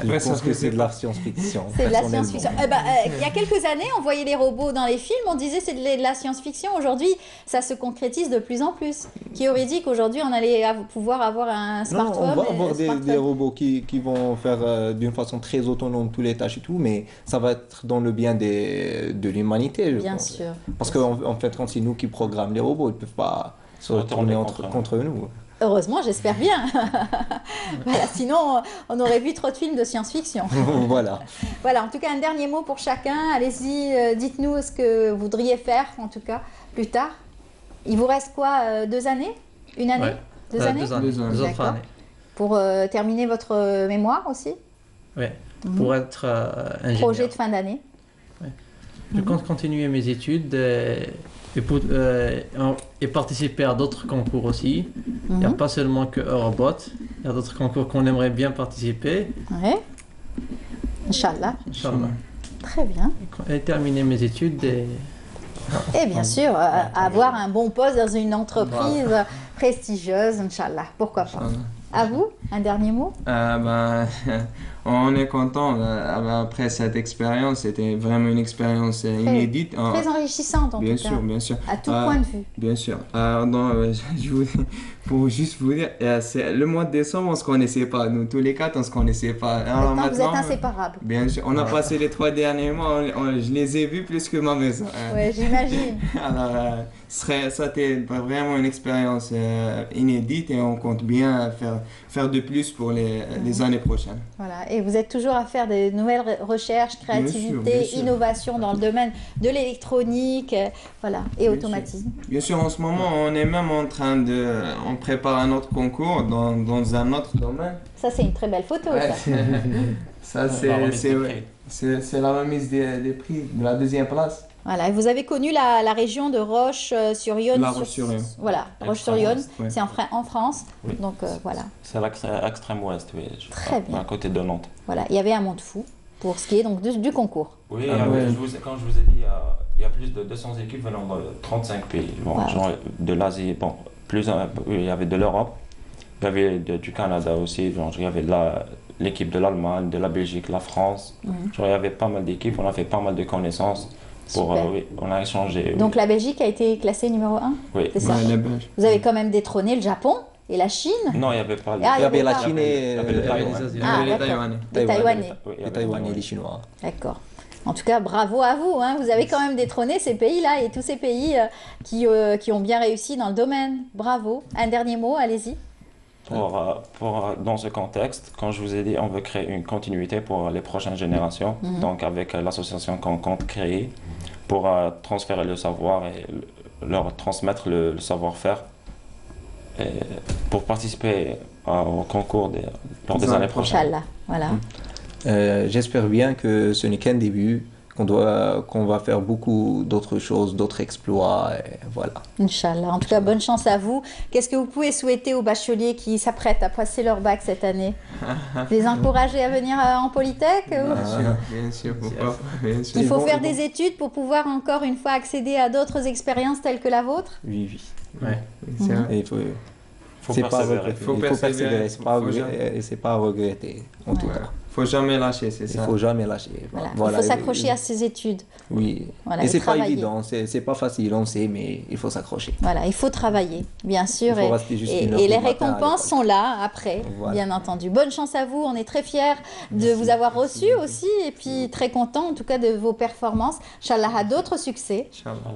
Je pense que c'est de la science-fiction. C'est de la science-fiction. Il y a quelques années, on voyait les robots dans les films, on disait c'est de la science-fiction. Aujourd'hui, ça se concrétise de plus en plus. Qui aurait dit qu'aujourd'hui, on allait pouvoir avoir un smartphone? Non, on va avoir des robots qui vont faire d'une façon très autonome toutes les tâches et tout, mais ça va être dans le bien de l'humanité. Bien sûr. Parce qu'en fait, quand c'est nous qui programmons les robots, ils ne peuvent pas se retourner contre nous. Heureusement, j'espère bien. Voilà, sinon, on aurait vu trop de films de science-fiction. Voilà. Voilà, en tout cas, un dernier mot pour chacun. Allez-y, dites-nous ce que vous voudriez faire, en tout cas, plus tard. Il vous reste quoi, 2 années? Une année? 2 années? 2 autres années. Pour terminer votre mémoire aussi? Oui, pour être ingénieur. Projet de fin d'année? Oui. Je compte continuer mes études et participer à d'autres concours aussi. Il n'y a pas seulement que Eurobot, il y a d'autres concours qu'on aimerait bien participer. Oui. Inch'Allah. Inch'Allah. Très bien. Et terminer mes études et bien sûr, avoir un bon poste dans une entreprise prestigieuse, Inch'Allah. Pourquoi pas. À vous, un dernier mot? On est content après cette expérience. C'était vraiment une expérience inédite. Très enrichissante en tout cas. Bien sûr, bien sûr. À tout point de vue. Bien sûr. Pour juste vous dire, le mois de décembre, on ne se connaissait pas. Nous, tous les 4, on ne se connaissait pas. Alors, maintenant, vous êtes inséparables. Bien sûr. On a passé les 3 derniers mois, je les ai vus plus que ma maison. Oui, j'imagine. Alors, c'était vraiment une expérience inédite et on compte bien faire de plus pour les années prochaines. Voilà. Et vous êtes toujours à faire des nouvelles recherches, créativité, bien sûr. Innovation dans le domaine de l'électronique, voilà, et bien automatisme. Sûr. Bien sûr, en ce moment, on est même en train on prépare un autre concours dans un autre domaine. Ça, c'est une très belle photo, ça. Ça, c'est la remise des prix de la 2e place. Voilà, et vous avez connu la région de Roche-sur-Yon. La Roche-sur-Yon. Voilà, Roche-sur-Yon, c'est en France. Oui. Donc voilà. C'est l'extrême ouest, oui. Très bien. À côté de Nantes. Voilà, il y avait un monde fou pour ce qui est donc du concours. Oui, quand je vous ai dit, il y a plus de 200 équipes venant de 35 pays. Bon, wow. Genre de l'Asie, bon, il y avait de l'Europe, il y avait du Canada aussi, genre il y avait l'équipe de l'Allemagne, de la Belgique, la France. Genre il y avait pas mal d'équipes, on a fait pas mal de connaissances. On a échangé. Donc la Belgique a été classée numéro 1? Oui. C'est ça. Vous avez quand même détrôné le Japon et la Chine? Non, il n'y avait pas. Il y avait la Chine et les Taïwanais. Les Taïwanais. Les Taïwanais et les Chinois. D'accord. En tout cas, bravo à vous. Vous avez quand même détrôné ces pays-là et tous ces pays qui ont bien réussi dans le domaine. Bravo. Un dernier mot, allez-y. Dans ce contexte, quand je vous ai dit, on veut créer une continuité pour les prochaines générations, donc avec l'association qu'on compte créer pour transférer le savoir et leur transmettre le savoir-faire et pour participer au concours lors des années prochaines. Inch'Allah, voilà. J'espère bien que ce n'est qu'un début, qu'on va faire beaucoup d'autres choses, d'autres exploits, et voilà. Inch'Allah. En tout cas, bonne chance à vous. Qu'est-ce que vous pouvez souhaiter aux bacheliers qui s'apprêtent à passer leur bac cette année? Les encourager à venir en Polytech? Bien sûr, pourquoi pas. Il faut faire des études pour pouvoir encore une fois accéder à d'autres expériences telles que la vôtre? Oui. Ouais, c'est vrai. Il faut persévérer. Il faut persévérer, c'est pas à regretter, en tout cas. faut jamais lâcher, c'est ça. Il faut jamais lâcher. Voilà. Il faut s'accrocher à ses études. Oui. Voilà, et c'est pas évident, c'est pas facile, on sait, mais il faut s'accrocher. Voilà, il faut travailler, bien sûr. Et les récompenses sont là après, bien entendu. Bonne chance à vous, on est très fiers de vous avoir reçus aussi, et puis très contents en tout cas de vos performances. Inch'Allah, à d'autres succès.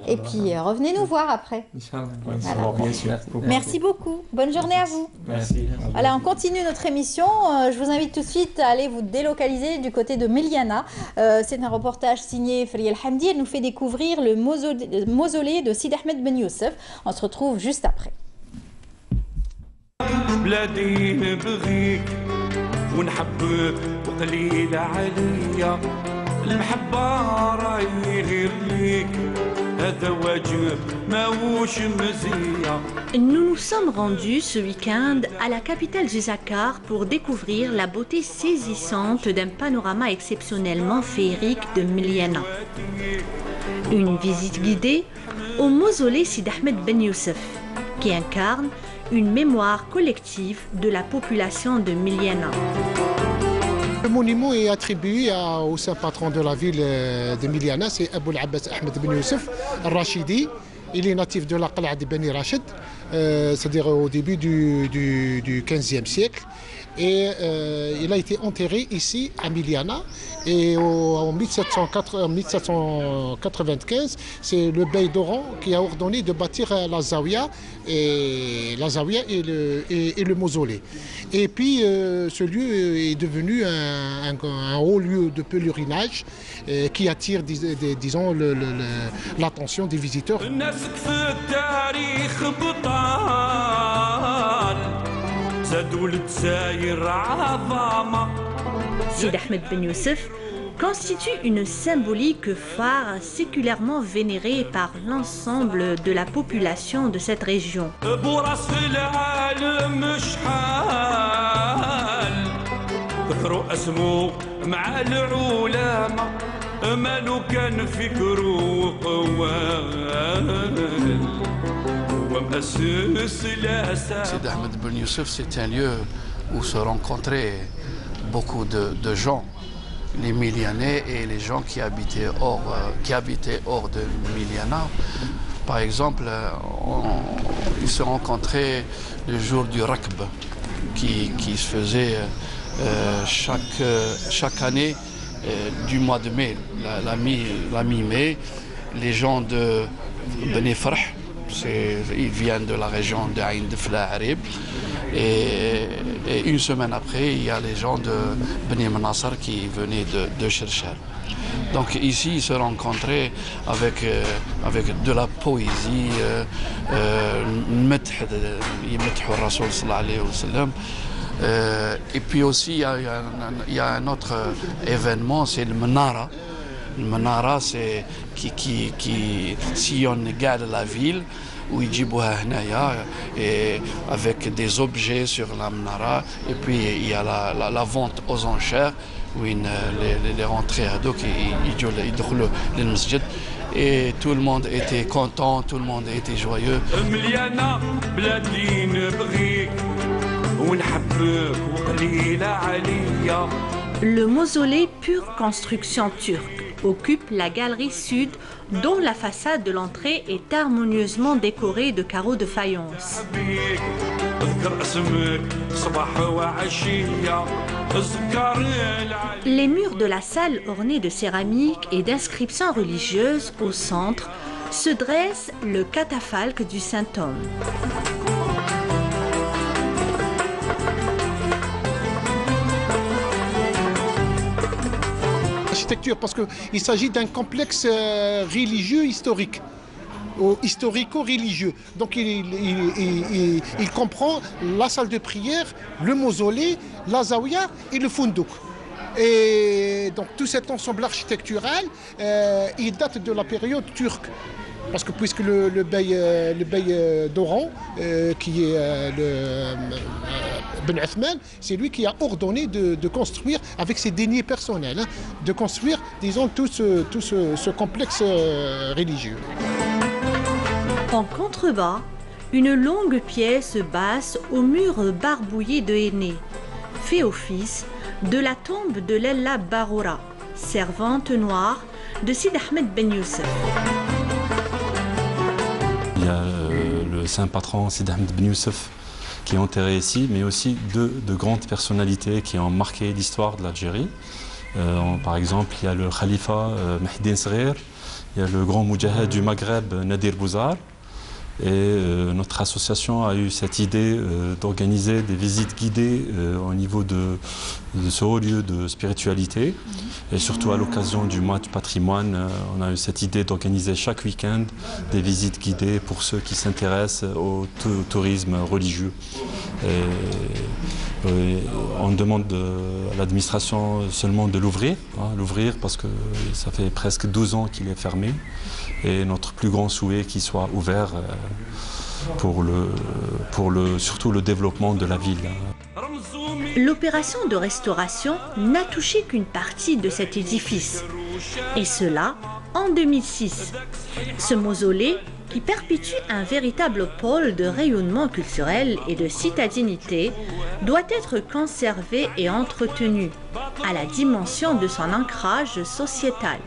Et puis revenez nous voir après. Inch'Allah. Voilà. Bien sûr. Merci beaucoup. Bonne journée à vous. Merci. Voilà, on continue notre émission. Je vous invite tout de suite à aller vous délocaliser du côté de Miliana. C'est un reportage signé Friel Hamdi. Elle nous fait découvrir le mausolée de Sid Ahmed Ben Youssef. On se retrouve juste après. Nous nous sommes rendus ce week-end à la capitale du Zakar pour découvrir la beauté saisissante d'un panorama exceptionnellement féerique de Miliana. Une visite guidée au mausolée Sid Ahmed Ben Youssef, qui incarne une mémoire collective de la population de Miliana. Le monument est attribué au saint patron de la ville de Miliana, c'est Abou Abbas Ahmed Ben Youssef al-Rachidi. Il est natif de la Qal'a de Bani Rachid, c'est-à-dire au début du 15e siècle. Et il a été enterré ici à Miliana. Et en 1795, c'est le bey d'Oran qui a ordonné de bâtir la Zawiya et le mausolée. Et puis ce lieu est devenu un haut lieu de pèlerinage qui attire, disons, l'attention des visiteurs. Sid Ahmed Ben Youssef constitue une symbolique phare séculairement vénérée par l'ensemble de la population de cette région. Sid Ahmed Ben Youssef, c'est un lieu où se rencontraient beaucoup de gens, les Milianais et les gens qui habitaient hors de Miliana. Par exemple, ils se rencontraient le jour du Rakb, qui se faisait chaque année du mois de mai, la mi-mai. Les gens de Beni Farh, ils viennent de la région de Aïn Dfla Harib. Et une semaine après, il y a les gens de Beni Mnassar qui venaient de Cherchar. Donc ici, ils se rencontraient avec de la poésie, et puis aussi, il y a un autre événement, c'est le Menara. Le Menara, c'est qui sillonne la ville, où ils et avec des objets sur la Menara. Et puis il y a la vente aux enchères, où les rentrées à dos, ils masjid. Et tout le monde était content, tout le monde était joyeux. Le mausolée pure construction turque occupe la galerie sud, dont la façade de l'entrée est harmonieusement décorée de carreaux de faïence. Les murs de la salle ornés de céramique et d'inscriptions religieuses au centre se dresse le catafalque du Saint-Homme. Parce qu'il s'agit d'un complexe religieux historique, historico-religieux. Donc il comprend la salle de prière, le mausolée, la zawiya et le fundouk. Et donc tout cet ensemble architectural, il date de la période turque. Parce que puisque le bey d'Oran, qui est Ben Uthman, c'est lui qui a ordonné de construire avec ses deniers personnels, de construire, disons, tout ce complexe religieux. En contrebas, une longue pièce basse aux murs barbouillés de henné fait office de la tombe de Lella Baroura, servante noire de Sid Ahmed Ben Youssef. Il y a le saint patron Sid Ahmed Ben Youssef qui est enterré ici, mais aussi de grandes personnalités qui ont marqué l'histoire de l'Algérie. Par exemple, il y a le khalifa Mahdine Sghir, il y a le grand moudjahid du Maghreb Nadir Bouzar. Et notre association a eu cette idée d'organiser des visites guidées au niveau de ce haut lieu de spiritualité. Et surtout à l'occasion du mois du patrimoine, on a eu cette idée d'organiser chaque week-end des visites guidées pour ceux qui s'intéressent au tourisme religieux. Et on demande à l'administration seulement de l'ouvrir, parce que ça fait presque 12 ans qu'il est fermé. Et notre plus grand souhait qu'il soit ouvert surtout le développement de la ville. L'opération de restauration n'a touché qu'une partie de cet édifice, et cela en 2006. Ce mausolée, qui perpétue un véritable pôle de rayonnement culturel et de citadinité, doit être conservé et entretenu à la dimension de son ancrage sociétal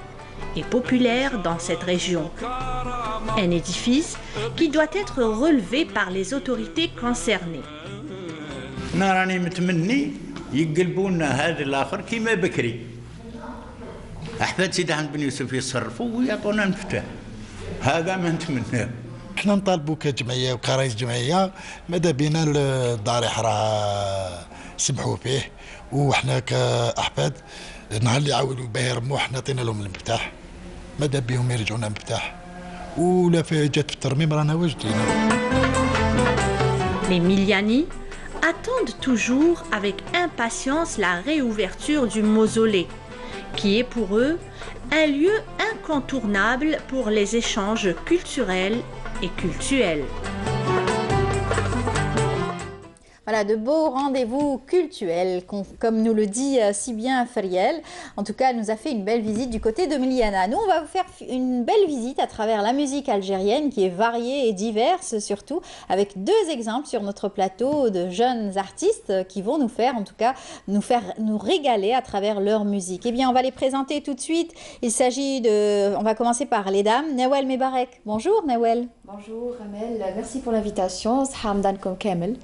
et populaire dans cette région. Un édifice qui doit être relevé par les autorités concernées. راني متمني يقلبوا لنا هذا الاخر كيما بكري احفاد سيدي احمد بن يوسف يتصرفوا ويعطونا المفتاح هذا ما نتمناه. احنا نطالبوا كجمعيه وكرئيس جمعيه ماذا بينا الضريح راه سمحوا فيه وحنا كاحفاد نهار اللي يعاودوا به يرموا حنا عطينا لهم المفتاح ماذا بهم يرجعوا لنا المفتاح ولا في جات في الترميم رانا واجدين. Les Miliani attendent toujours avec impatience la réouverture du mausolée, qui est pour eux un lieu incontournable pour les échanges culturels et cultuels. Voilà, de beaux rendez-vous cultuels, comme nous le dit si bien Fariel. En tout cas, elle nous a fait une belle visite du côté de Miliana. Nous, on va vous faire une belle visite à travers la musique algérienne qui est variée et diverse surtout, avec deux exemples sur notre plateau de jeunes artistes qui vont nous faire, en tout cas, nous régaler à travers leur musique. Eh bien, on va les présenter tout de suite. Il s'agit de... On va commencer par les dames. Nawel Mebarek. Bonjour, Nawel. Bonjour, Amel. Merci pour l'invitation. Hamdankom Kamel.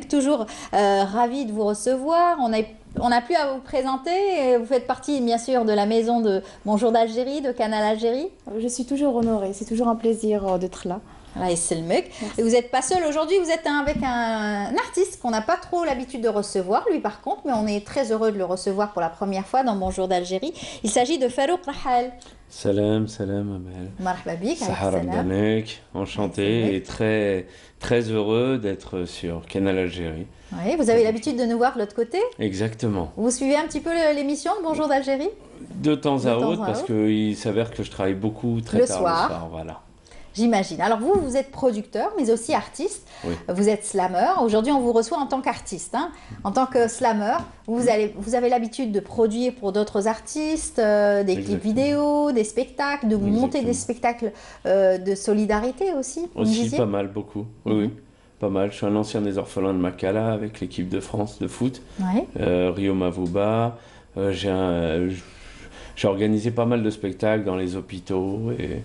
Toujours ravi de vous recevoir. On n'a plus à vous présenter. Vous faites partie, bien sûr, de la maison de Bonjour d'Algérie, de Canal Algérie. Je suis toujours honorée. C'est toujours un plaisir d'être là. Et vous n'êtes pas seul aujourd'hui, vous êtes avec un artiste qu'on n'a pas trop l'habitude de recevoir, lui par contre, mais on est très heureux de le recevoir pour la première fois dans Bonjour d'Algérie. Il s'agit de Farouk Rahal. Salam, Amel. Marhaba bik, Sahara Mdanek, enchanté et très heureux d'être sur Canal Algérie. Oui, vous avez l'habitude de nous voir de l'autre côté. Exactement. Vous suivez un petit peu l'émission de Bonjour d'Algérie? De temps à autre, parce qu'il s'avère que je travaille beaucoup très tard le soir. Voilà. J'imagine. Alors vous êtes producteur, mais aussi artiste. Oui. Vous êtes slammer. Aujourd'hui, on vous reçoit en tant qu'artiste. Hein. En tant que slammer, vous avez l'habitude de produire pour d'autres artistes, des clips vidéo, des spectacles, de monter des spectacles de solidarité aussi. Aussi, pas mal, beaucoup. Oui. Pas mal. Je suis un ancien des orphelins de Makala avec l'équipe de France de foot. Ouais. Rio Mavouba. J'ai organisé pas mal de spectacles dans les hôpitaux et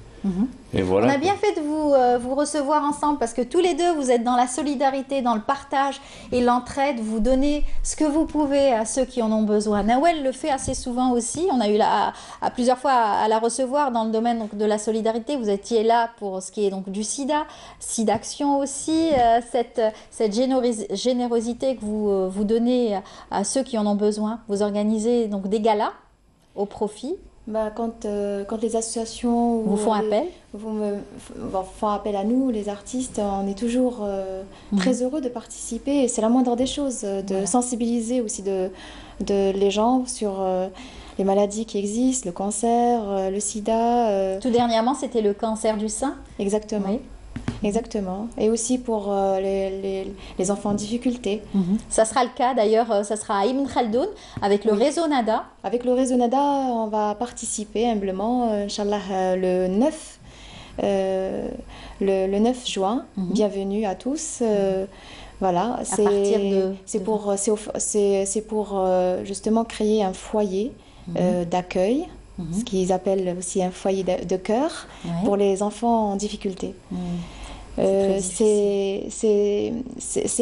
voilà. On a bien fait de vous recevoir ensemble parce que tous les deux, vous êtes dans la solidarité, dans le partage et l'entraide. Vous donnez ce que vous pouvez à ceux qui en ont besoin. Nawel le fait assez souvent aussi. On a eu à plusieurs fois à la recevoir dans le domaine donc, de la solidarité. Vous étiez là pour ce qui est donc du SIDA, SIDAction aussi. Cette générosité que vous donnez à ceux qui en ont besoin. Vous organisez donc des galas au profit. Quand les associations vous font appel, font appel à nous, les artistes, on est toujours très heureux de participer. C'est la moindre des choses, de sensibiliser aussi les gens sur les maladies qui existent, le cancer, le sida. Tout dernièrement, c'était le cancer du sein. Exactement. Oui. Exactement. Et aussi pour les enfants en difficulté. Ça sera le cas d'ailleurs, ça sera à Ibn Khaldoun avec le réseau NADA. Avec le réseau NADA, on va participer humblement, Inch'Allah, le 9 juin. Bienvenue à tous. Voilà, c'est pour justement créer un foyer d'accueil, ce qu'ils appellent aussi un foyer de cœur pour les enfants en difficulté. C'est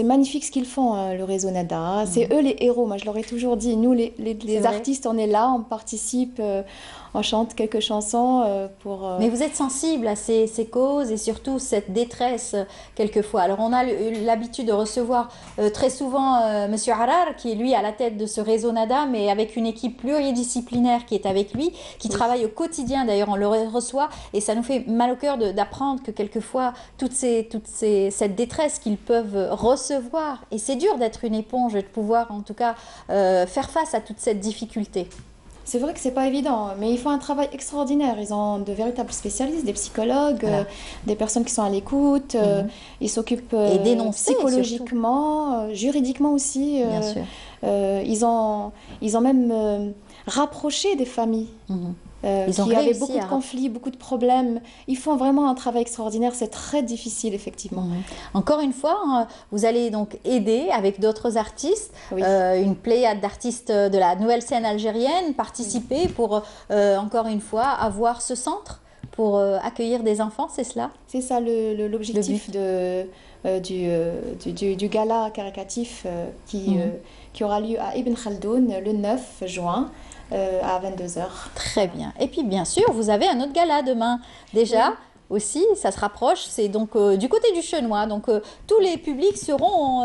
magnifique ce qu'ils font, le réseau Nada. C'est eux les héros, moi je leur ai toujours dit. Nous, les artistes, on est là, on participe, on chante quelques chansons pour... Mais vous êtes sensible à ces causes et surtout cette détresse quelquefois. Alors on a l'habitude de recevoir très souvent Monsieur Harar, qui est lui à la tête de ce réseau Nada, mais avec une équipe pluridisciplinaire qui est avec lui, qui travaille au quotidien. D'ailleurs, on le reçoit et ça nous fait mal au cœur d'apprendre que quelquefois cette détresse qu'ils peuvent recevoir, et c'est dur d'être une éponge et de pouvoir en tout cas faire face à toute cette difficulté. C'est vrai que c'est pas évident, mais ils font un travail extraordinaire. Ils ont de véritables spécialistes, des psychologues, des personnes qui sont à l'écoute. Ils s'occupent psychologiquement, juridiquement aussi. Bien sûr. Ils ont même rapproché des familles. Qui avaient beaucoup de conflits, beaucoup de problèmes. Ils font vraiment un travail extraordinaire. C'est très difficile, effectivement. Encore une fois, vous allez donc aider avec d'autres artistes, une pléiade d'artistes de la nouvelle scène algérienne, participer pour, encore une fois, avoir ce centre pour accueillir des enfants, c'est cela? C'est ça l'objectif du gala caricatif qui aura lieu à Ibn Khaldoun le 9 juin. À 22h. Très bien. Et puis bien sûr, vous avez un autre gala demain. Déjà, aussi, ça se rapproche, c'est donc du côté du Chenois. Donc tous les publics seront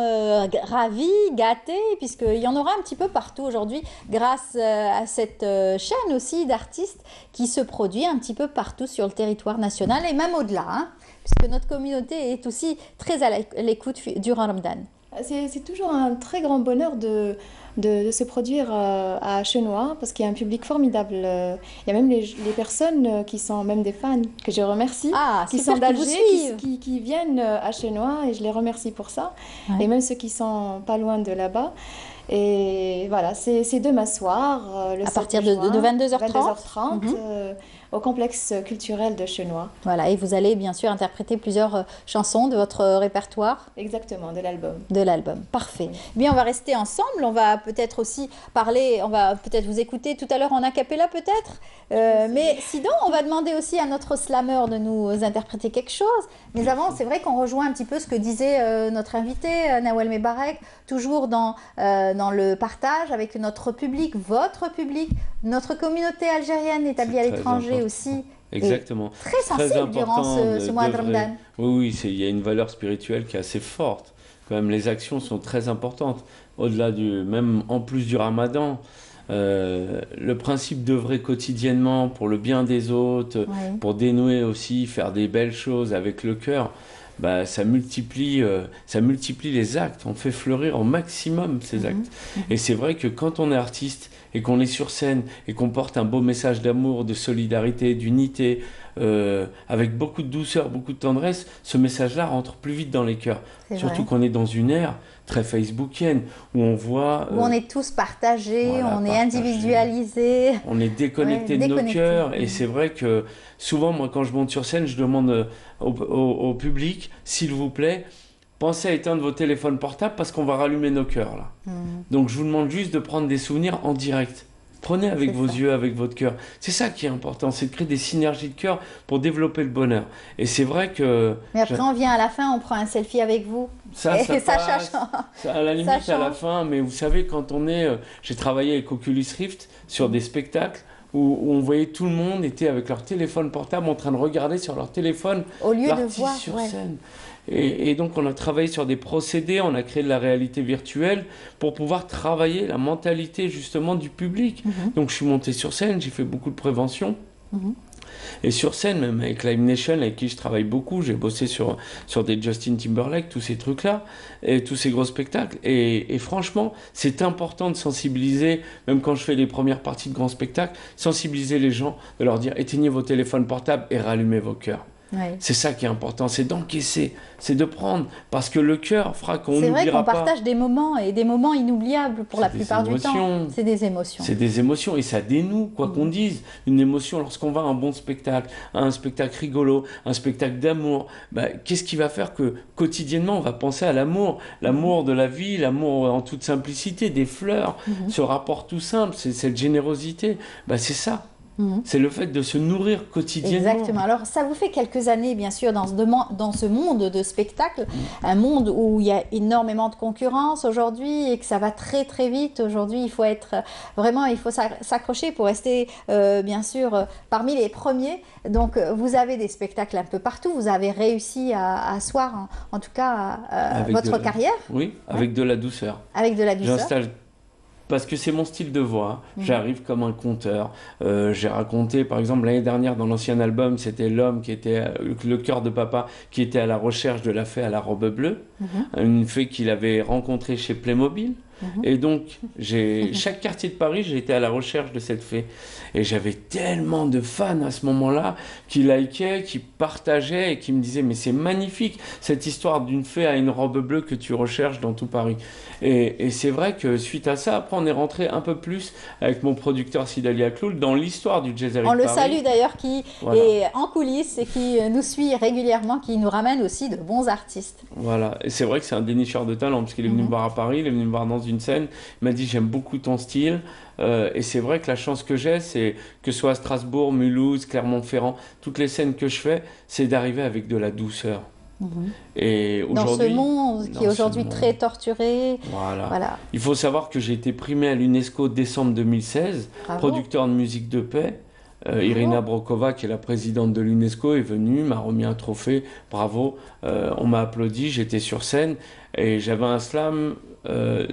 ravis, gâtés, puisqu'il y en aura un petit peu partout aujourd'hui, grâce à cette chaîne aussi d'artistes qui se produit un petit peu partout sur le territoire national et même au-delà, hein, puisque notre communauté est aussi très à l'écoute durant Ramadan. C'est toujours un très grand bonheur de se produire à Chenois, parce qu'il y a un public formidable. Il y a même les personnes qui sont même des fans, que je remercie, qui sont d'Alger, qui viennent à Chenois, et je les remercie pour ça. Et même ceux qui sont pas loin de là-bas. Et voilà, c'est demain soir, à partir de 22h30, au complexe culturel de Chenois. Voilà, et vous allez bien sûr interpréter plusieurs chansons de votre répertoire. Exactement, de l'album. De l'album, parfait. Bien, on va rester ensemble, on va peut-être aussi parler, on va peut-être vous écouter tout à l'heure en a cappella peut-être, mais sinon on va demander aussi à notre slammer de nous interpréter quelque chose. Mais avant, c'est vrai qu'on rejoint un petit peu ce que disait notre invité, Nawel Mebarek, toujours dans le partage avec notre public, votre public, notre communauté algérienne établie à l'étranger aussi. Exactement. Très sensible durant ce mois de Ramadan. Oui, il y a une valeur spirituelle qui est assez forte. Quand même, les actions sont très importantes. Au-delà même en plus du Ramadan, le principe d'œuvrer quotidiennement pour le bien des autres, pour dénouer aussi, faire des belles choses avec le cœur, bah, ça multiplie les actes, on fait fleurir au maximum ces actes. Et c'est vrai que quand on est artiste et qu'on est sur scène et qu'on porte un beau message d'amour, de solidarité, d'unité, avec beaucoup de douceur, beaucoup de tendresse, ce message-là rentre plus vite dans les cœurs. Surtout qu'on est dans une ère très facebookienne, où on voit... Où on est tous partagés, on est individualisés. On est déconnectés de nos cœurs. Et c'est vrai que souvent, moi, quand je monte sur scène, je demande au public, s'il vous plaît, pensez à éteindre vos téléphones portables parce qu'on va rallumer nos cœurs, là. Donc, je vous demande juste de prendre des souvenirs en direct. Prenez avec vos yeux, avec votre cœur. C'est ça qui est important, c'est de créer des synergies de cœur pour développer le bonheur. Et c'est vrai que... Mais après, on vient à la fin, on prend un selfie avec vous. Ça à la limite, à la fin. Mais vous savez, quand on est... j'ai travaillé avec Oculus Rift sur des spectacles où on voyait tout le monde était avec leur téléphone portable en train de regarder sur leur téléphone au lieu de voir sur scène. Et donc on a travaillé sur des procédés, on a créé de la réalité virtuelle pour pouvoir travailler la mentalité justement du public. Donc je suis monté sur scène, j'ai fait beaucoup de prévention. Et sur scène, même avec Live Nation, avec qui je travaille beaucoup, j'ai bossé sur des Justin Timberlake, tous ces trucs-là, et tous ces gros spectacles. Et franchement, c'est important de sensibiliser, même quand je fais les premières parties de grands spectacles, sensibiliser les gens, de leur dire éteignez vos téléphones portables et rallumez vos cœurs. C'est ça qui est important, c'est d'encaisser, c'est de prendre, parce que le cœur fera qu'on n'oubliera pas. C'est vrai qu'on partage des moments, et des moments inoubliables pour la plupart du temps. C'est des émotions. C'est des émotions, et ça dénoue, quoi qu'on dise. Une émotion, lorsqu'on va à un bon spectacle, à un spectacle rigolo, un spectacle d'amour, qu'est-ce qui va faire que quotidiennement on va penser à l'amour, l'amour de la vie, l'amour en toute simplicité, des fleurs, ce rapport tout simple, c'est cette générosité, c'est ça. C'est le fait de se nourrir quotidiennement. Exactement. Alors, ça vous fait quelques années, bien sûr, dans ce monde de spectacle, un monde où il y a énormément de concurrence aujourd'hui et que ça va très très vite. Aujourd'hui, il faut être vraiment, il faut s'accrocher pour rester, bien sûr, parmi les premiers. Donc, vous avez des spectacles un peu partout. Vous avez réussi à asseoir, en tout cas, votre carrière. Oui, avec de la douceur. Avec de la douceur. J'installe. Parce que c'est mon style de voix. J'arrive comme un conteur. J'ai raconté, par exemple, l'année dernière, dans l'ancien album, c'était l'homme qui était, le cœur de papa, qui était à la recherche de la fée à la robe bleue. Une fée qu'il avait rencontrée chez Playmobil. Et donc, chaque quartier de Paris, j'ai été à la recherche de cette fée. Et j'avais tellement de fans à ce moment-là qui likaient, qui partageaient et qui me disaient « Mais c'est magnifique, cette histoire d'une fée à une robe bleue que tu recherches dans tout Paris. » Et c'est vrai que suite à ça, après, on est rentré un peu plus avec mon producteur Sidaly Akloul dans l'histoire du Jazzeri de Paris. On le salue d'ailleurs, qui est en coulisses et qui nous suit régulièrement, qui nous ramène aussi de bons artistes. Voilà, et c'est vrai que c'est un dénicheur de talent, parce qu'il est venu me voir à Paris, il est venu me voir dans une scène, il m'a dit j'aime beaucoup ton style, et c'est vrai que la chance que j'ai, c'est que ce soit à Strasbourg, Mulhouse, Clermont-Ferrand, toutes les scènes que je fais, c'est d'arriver avec de la douceur. Et dans ce monde qui est aujourd'hui très torturé. Voilà. Il faut savoir que j'ai été primé à l'UNESCO décembre 2016, producteur de musique de paix. Irina Brokova, qui est la présidente de l'UNESCO, est venue, m'a remis un trophée, bravo, on m'a applaudi, j'étais sur scène et j'avais un slam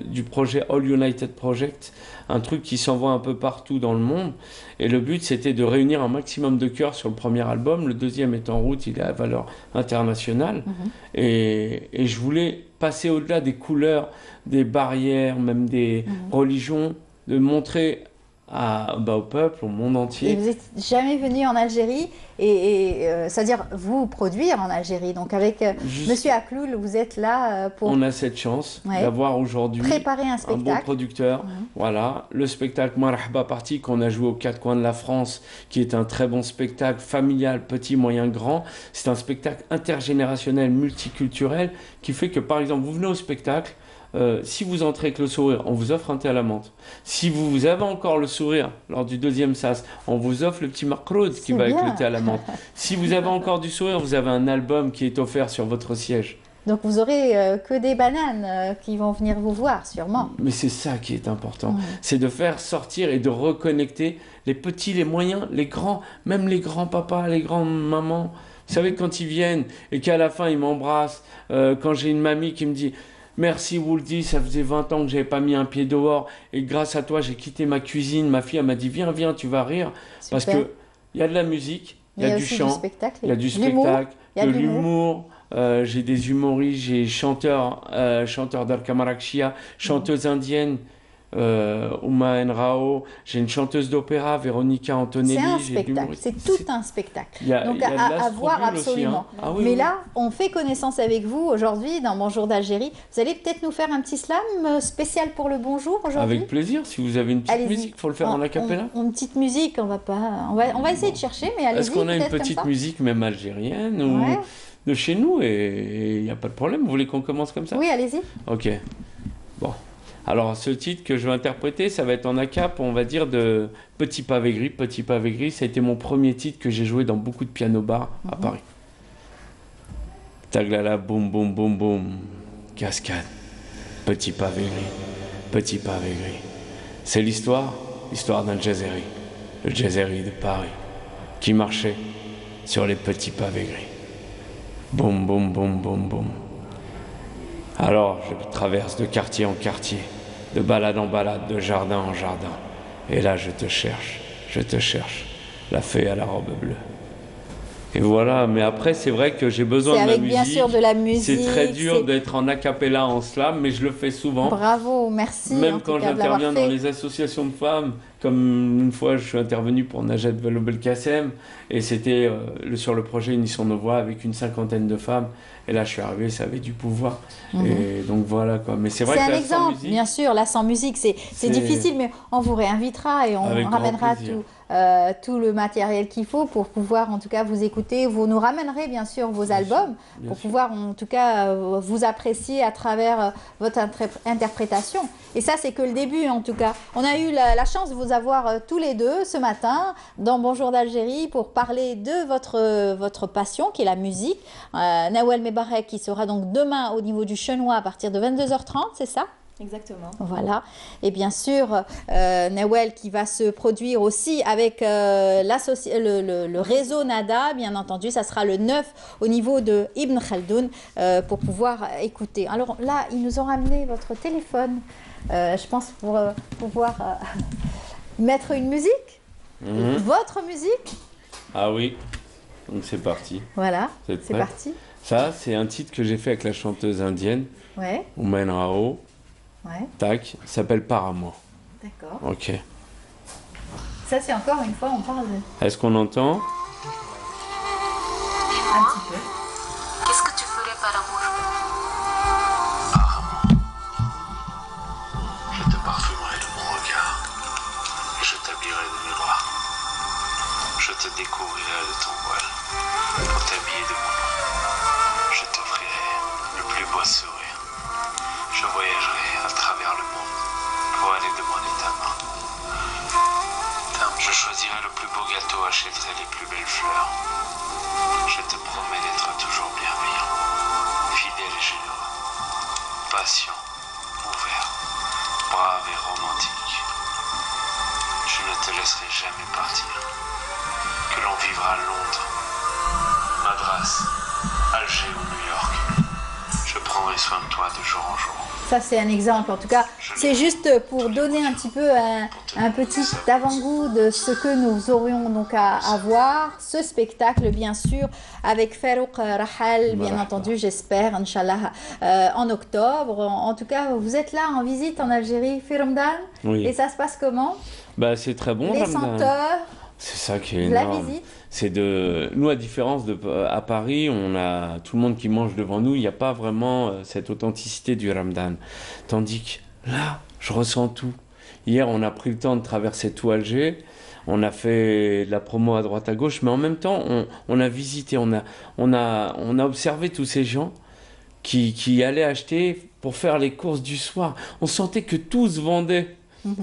du projet All United Project, un truc qui s'envoie un peu partout dans le monde, et le but c'était de réunir un maximum de chœurs sur le premier album, le deuxième est en route, il est à valeur internationale, et je voulais passer au-delà des couleurs, des barrières, même des religions, de montrer au peuple, au monde entier. Et vous n'êtes jamais venu en Algérie, c'est-à-dire vous produire en Algérie. Donc avec Monsieur Akloul, vous êtes là pour... On a cette chance d'avoir aujourd'hui préparer un spectacle. Un bon producteur. Voilà, le spectacle Marhaba Party qu'on a joué aux 4 coins de la France, qui est un très bon spectacle familial, petit, moyen, grand. C'est un spectacle intergénérationnel, multiculturel, qui fait que par exemple, vous venez au spectacle, si vous entrez avec le sourire, on vous offre un thé à la menthe. Si vous avez encore le sourire lors du deuxième sas, on vous offre le petit marcroud qui va avec le thé à la menthe. Si vous avez encore du sourire, vous avez un album qui est offert sur votre siège. Donc vous aurez que des bananes qui vont venir vous voir, sûrement. Mais c'est ça qui est important. C'est de faire sortir et de reconnecter les petits, les moyens, les grands, même les grands-papas, les grandes-mamans. Vous savez, quand ils viennent et qu'à la fin, ils m'embrassent, quand j'ai une mamie qui me dit... Merci Wouldi, ça faisait 20 ans que j'avais pas mis un pied dehors et grâce à toi j'ai quitté ma cuisine. Ma fille elle m'a dit viens, tu vas rire. Super. Parce que il y a de la musique, il y a du chant, il y a du spectacle, de l'humour. J'ai des humoristes, j'ai chanteurs d'Al-Kamarakshia, chanteuse indienne. Uma Nrao, j'ai une chanteuse d'opéra, Véronica Antonelli. C'est un spectacle, c'est tout un spectacle. Donc à voir absolument. Aussi, hein. Ah, oui, mais là, on fait connaissance avec vous aujourd'hui dans Bonjour d'Algérie. Vous allez peut-être nous faire un petit slam spécial pour le bonjour aujourd'hui? Avec plaisir, si vous avez une petite musique, il faut le faire en acapella. Une petite musique, on va essayer de chercher, mais allez-y. Est-ce qu'on a une petite musique même algérienne ou de chez nous? Et il n'y a pas de problème, vous voulez qu'on commence comme ça? Oui, allez-y. Ok, bon. Alors, ce titre que je vais interpréter, ça va être en acap, on va dire, de Petit Pavé Gris. Petit Pavé Gris, ça a été mon premier titre que j'ai joué dans beaucoup de piano-bars à Paris. Taglala, boum, boum, boum, boum, cascade. Petit Pavé Gris, Petit Pavé Gris. C'est l'histoire d'un jazzeri, le jazzeri de Paris, qui marchait sur les petits pavés gris. Boum, boum, boum, boum, boum. Alors, je traverse de quartier en quartier, de balade en balade, de jardin en jardin. Et là, je te cherche, la fée à la robe bleue. Et voilà, mais après, c'est vrai que j'ai besoin de la musique. C'est avec bien sûr de la musique. C'est très dur d'être en a cappella en slam, mais je le fais souvent. Bravo, merci. Même quand j'interviens dans les associations de femmes, comme une fois je suis intervenu pour Najat Vallaud-Belkacem, et c'était sur le projet Unissons nos voix avec une 50aine de femmes. Et là, je suis arrivé, ça avait du pouvoir. Et donc voilà quoi. Mais c'est vrai que un exemple, musique, bien sûr, là sans musique, c'est difficile, mais on vous réinvitera et on ramènera tout le matériel qu'il faut pour pouvoir en tout cas vous écouter. Vous nous ramènerez bien sûr vos albums pour pouvoir en tout cas vous apprécier à travers votre interprétation. Et ça, c'est que le début en tout cas. On a eu la chance de vous avoir tous les deux ce matin dans Bonjour d'Algérie pour parler de votre passion qui est la musique. Nawel Mebarek qui sera donc demain au niveau du Chenois à partir de 22h30, c'est ça ? Exactement. Voilà. Et bien sûr, Nawel qui va se produire aussi avec le réseau Nada, bien entendu. Ça sera le 9 au niveau de Ibn Khaldoun pour pouvoir écouter. Alors là, ils nous ont ramené votre téléphone, je pense, pour pouvoir mettre une musique. Votre musique. Ah oui, donc c'est parti. Voilà, c'est parti. Ça, c'est un titre que j'ai fait avec la chanteuse indienne, Oumain Rao. Ouais. Tac, s'appelle Par amour. D'accord. Ok. Ça, c'est encore une fois, on parle de... Est-ce qu'on entend? Un petit peu. Qu'est-ce que tu ferais par amour? Je te parfumerai de mon regard. Je t'habillerai de miroir. Je te découvrirai de ton voile. Pour t'habiller de mon nom. Je t'offrirai le plus beau sourire. Je voyagerai à travers le monde pour aller demander ta main. Je choisirai le plus beau gâteau, achèterai les plus belles fleurs. Je te promets d'être toujours bienveillant, fidèle et généreux, patient, ouvert, brave et romantique. Je ne te laisserai jamais partir. Que l'on vivra à Londres, Madras, Alger ou New York. Je prendrai soin de toi de jour en jour. Ça, c'est un exemple. En tout cas, c'est juste pour donner un petit peu un petit avant-goût de ce que nous aurions donc à voir. Ce spectacle, bien sûr, avec Farouk Rahal, bien entendu, j'espère, Inch'Allah, en octobre. En tout cas, vous êtes là en visite en Algérie, Ramadan. Oui. Et ça se passe comment? C'est très bon, les senteurs. C'est ça qui est énorme. La visite. C'est nous, à différence à Paris, on a tout le monde qui mange devant nous. Il n'y a pas vraiment cette authenticité du Ramadan. Tandis que là, je ressens tout. Hier, on a pris le temps de traverser tout Alger. On a fait de la promo à droite à gauche, mais en même temps, on a visité, on a observé tous ces gens qui allaient acheter pour faire les courses du soir. On sentait que tout se vendait.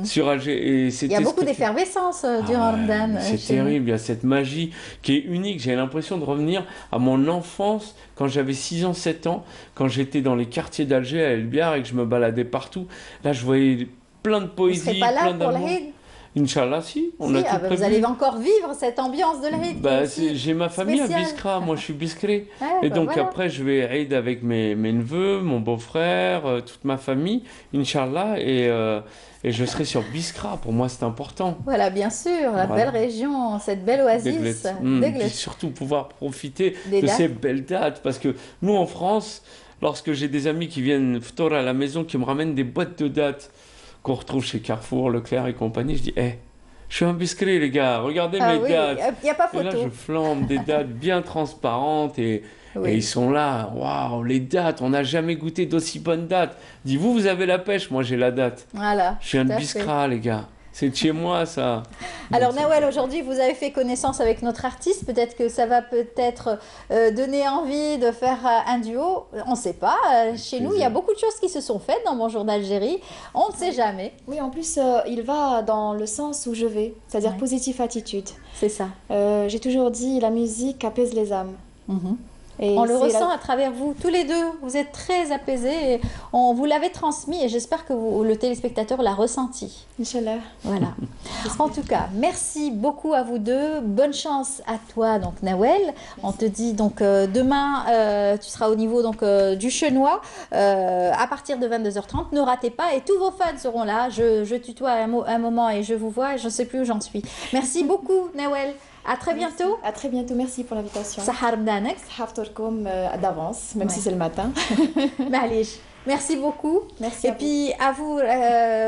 Sur Alger. Et il y a beaucoup d'effervescence durant Ramadan. C'est terrible, il y a cette magie qui est unique. J'ai l'impression de revenir à mon enfance quand j'avais 6 ans, 7 ans, quand j'étais dans les quartiers d'Alger à El Biar et que je me baladais partout. Là, je voyais plein de poésie, vous ne serez pas là plein d'amour. Pour l'Eid? Inch'Allah, si. On a tout prévu. Vous allez encore vivre cette ambiance de l'Eid. J'ai ma famille à Biskra, moi je suis biscré. Et donc après, je vais Eid avec mes neveux, mon beau-frère, toute ma famille, Inch'Allah. Et je serai sur Biskra, pour moi c'est important. Voilà, bien sûr, la belle région, cette belle oasis. Et surtout pouvoir profiter de ces belles dates. Parce que nous en France, lorsque j'ai des amis qui viennent ftor à la maison, qui me ramènent des boîtes de dates qu'on retrouve chez Carrefour, Leclerc et compagnie, je dis je suis un biscré les gars, regardez mes dates. Il n'y a pas photo. Et là je flambe des dates bien transparentes et ils sont là, waouh, les dates, on n'a jamais goûté d'aussi bonnes dates. Dis-vous, vous avez la pêche, moi j'ai la date. Voilà. Je suis un Biskra les gars. C'est de chez moi, ça. Alors, Nawel, aujourd'hui, vous avez fait connaissance avec notre artiste. Peut-être que ça va donner envie de faire un duo. On ne sait pas. Chez nous, il y a beaucoup de choses qui se sont faites dans Bonjour d'Algérie. On ne sait jamais. Oui, en plus, il va dans le sens où je vais, c'est-à-dire positive attitude. C'est ça. J'ai toujours dit, la musique apaise les âmes. Et on le ressent à travers vous, tous les deux. Vous êtes très apaisés. Et on vous l'avait transmis et j'espère que le téléspectateur l'a ressenti. Inch'Allah. Voilà. En tout cas, merci beaucoup à vous deux. Bonne chance à toi, donc Nawel. On te dit donc demain, tu seras au niveau donc du Chenois à partir de 22h30. Ne ratez pas et tous vos fans seront là. Je tutoie un moment et je vous vois. Je ne sais plus où j'en suis. Merci beaucoup, Nawel. À très bientôt. À très bientôt. Merci pour l'invitation. Sahar Mdanek. Haftorkom d'avance, même si c'est le matin. Malish. Merci beaucoup. Merci. Et puis à vous,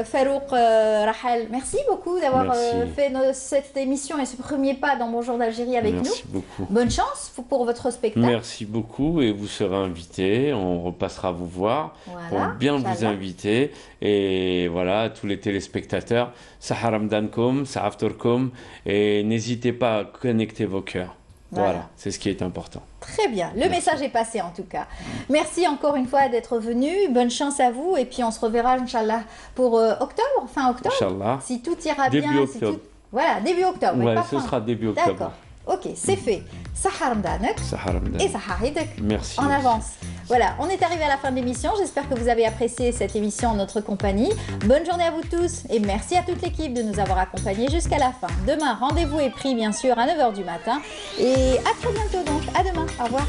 Farouk, Rahel, merci beaucoup d'avoir fait cette émission et ce premier pas dans Bonjour d'Algérie avec nous. Merci beaucoup. Bonne chance pour votre spectacle. Merci beaucoup et vous serez invités. On repassera vous voir pour bien vous inviter. Et voilà, tous les téléspectateurs, Sahar Mdankom, Sahaftorkom, et n'hésitez pas à connecter vos cœurs. Voilà, c'est ce qui est important. Très bien, le message est passé en tout cas. Merci encore une fois d'être venu, bonne chance à vous et puis on se reverra Inch'Allah pour octobre, fin octobre. Inch'Allah. Si tout ira début bien. Octobre. Si tout... Voilà, début octobre. Ouais, ce sera début octobre. D'accord, ok, c'est fait. Sahar Mdanek et Sahar Hidek. Merci. En avance. Voilà, on est arrivé à la fin de l'émission. J'espère que vous avez apprécié cette émission en notre compagnie. Bonne journée à vous tous et merci à toute l'équipe de nous avoir accompagnés jusqu'à la fin. Demain, rendez-vous est pris bien sûr à 9 h du matin. Et à très bientôt donc. À demain. Au revoir.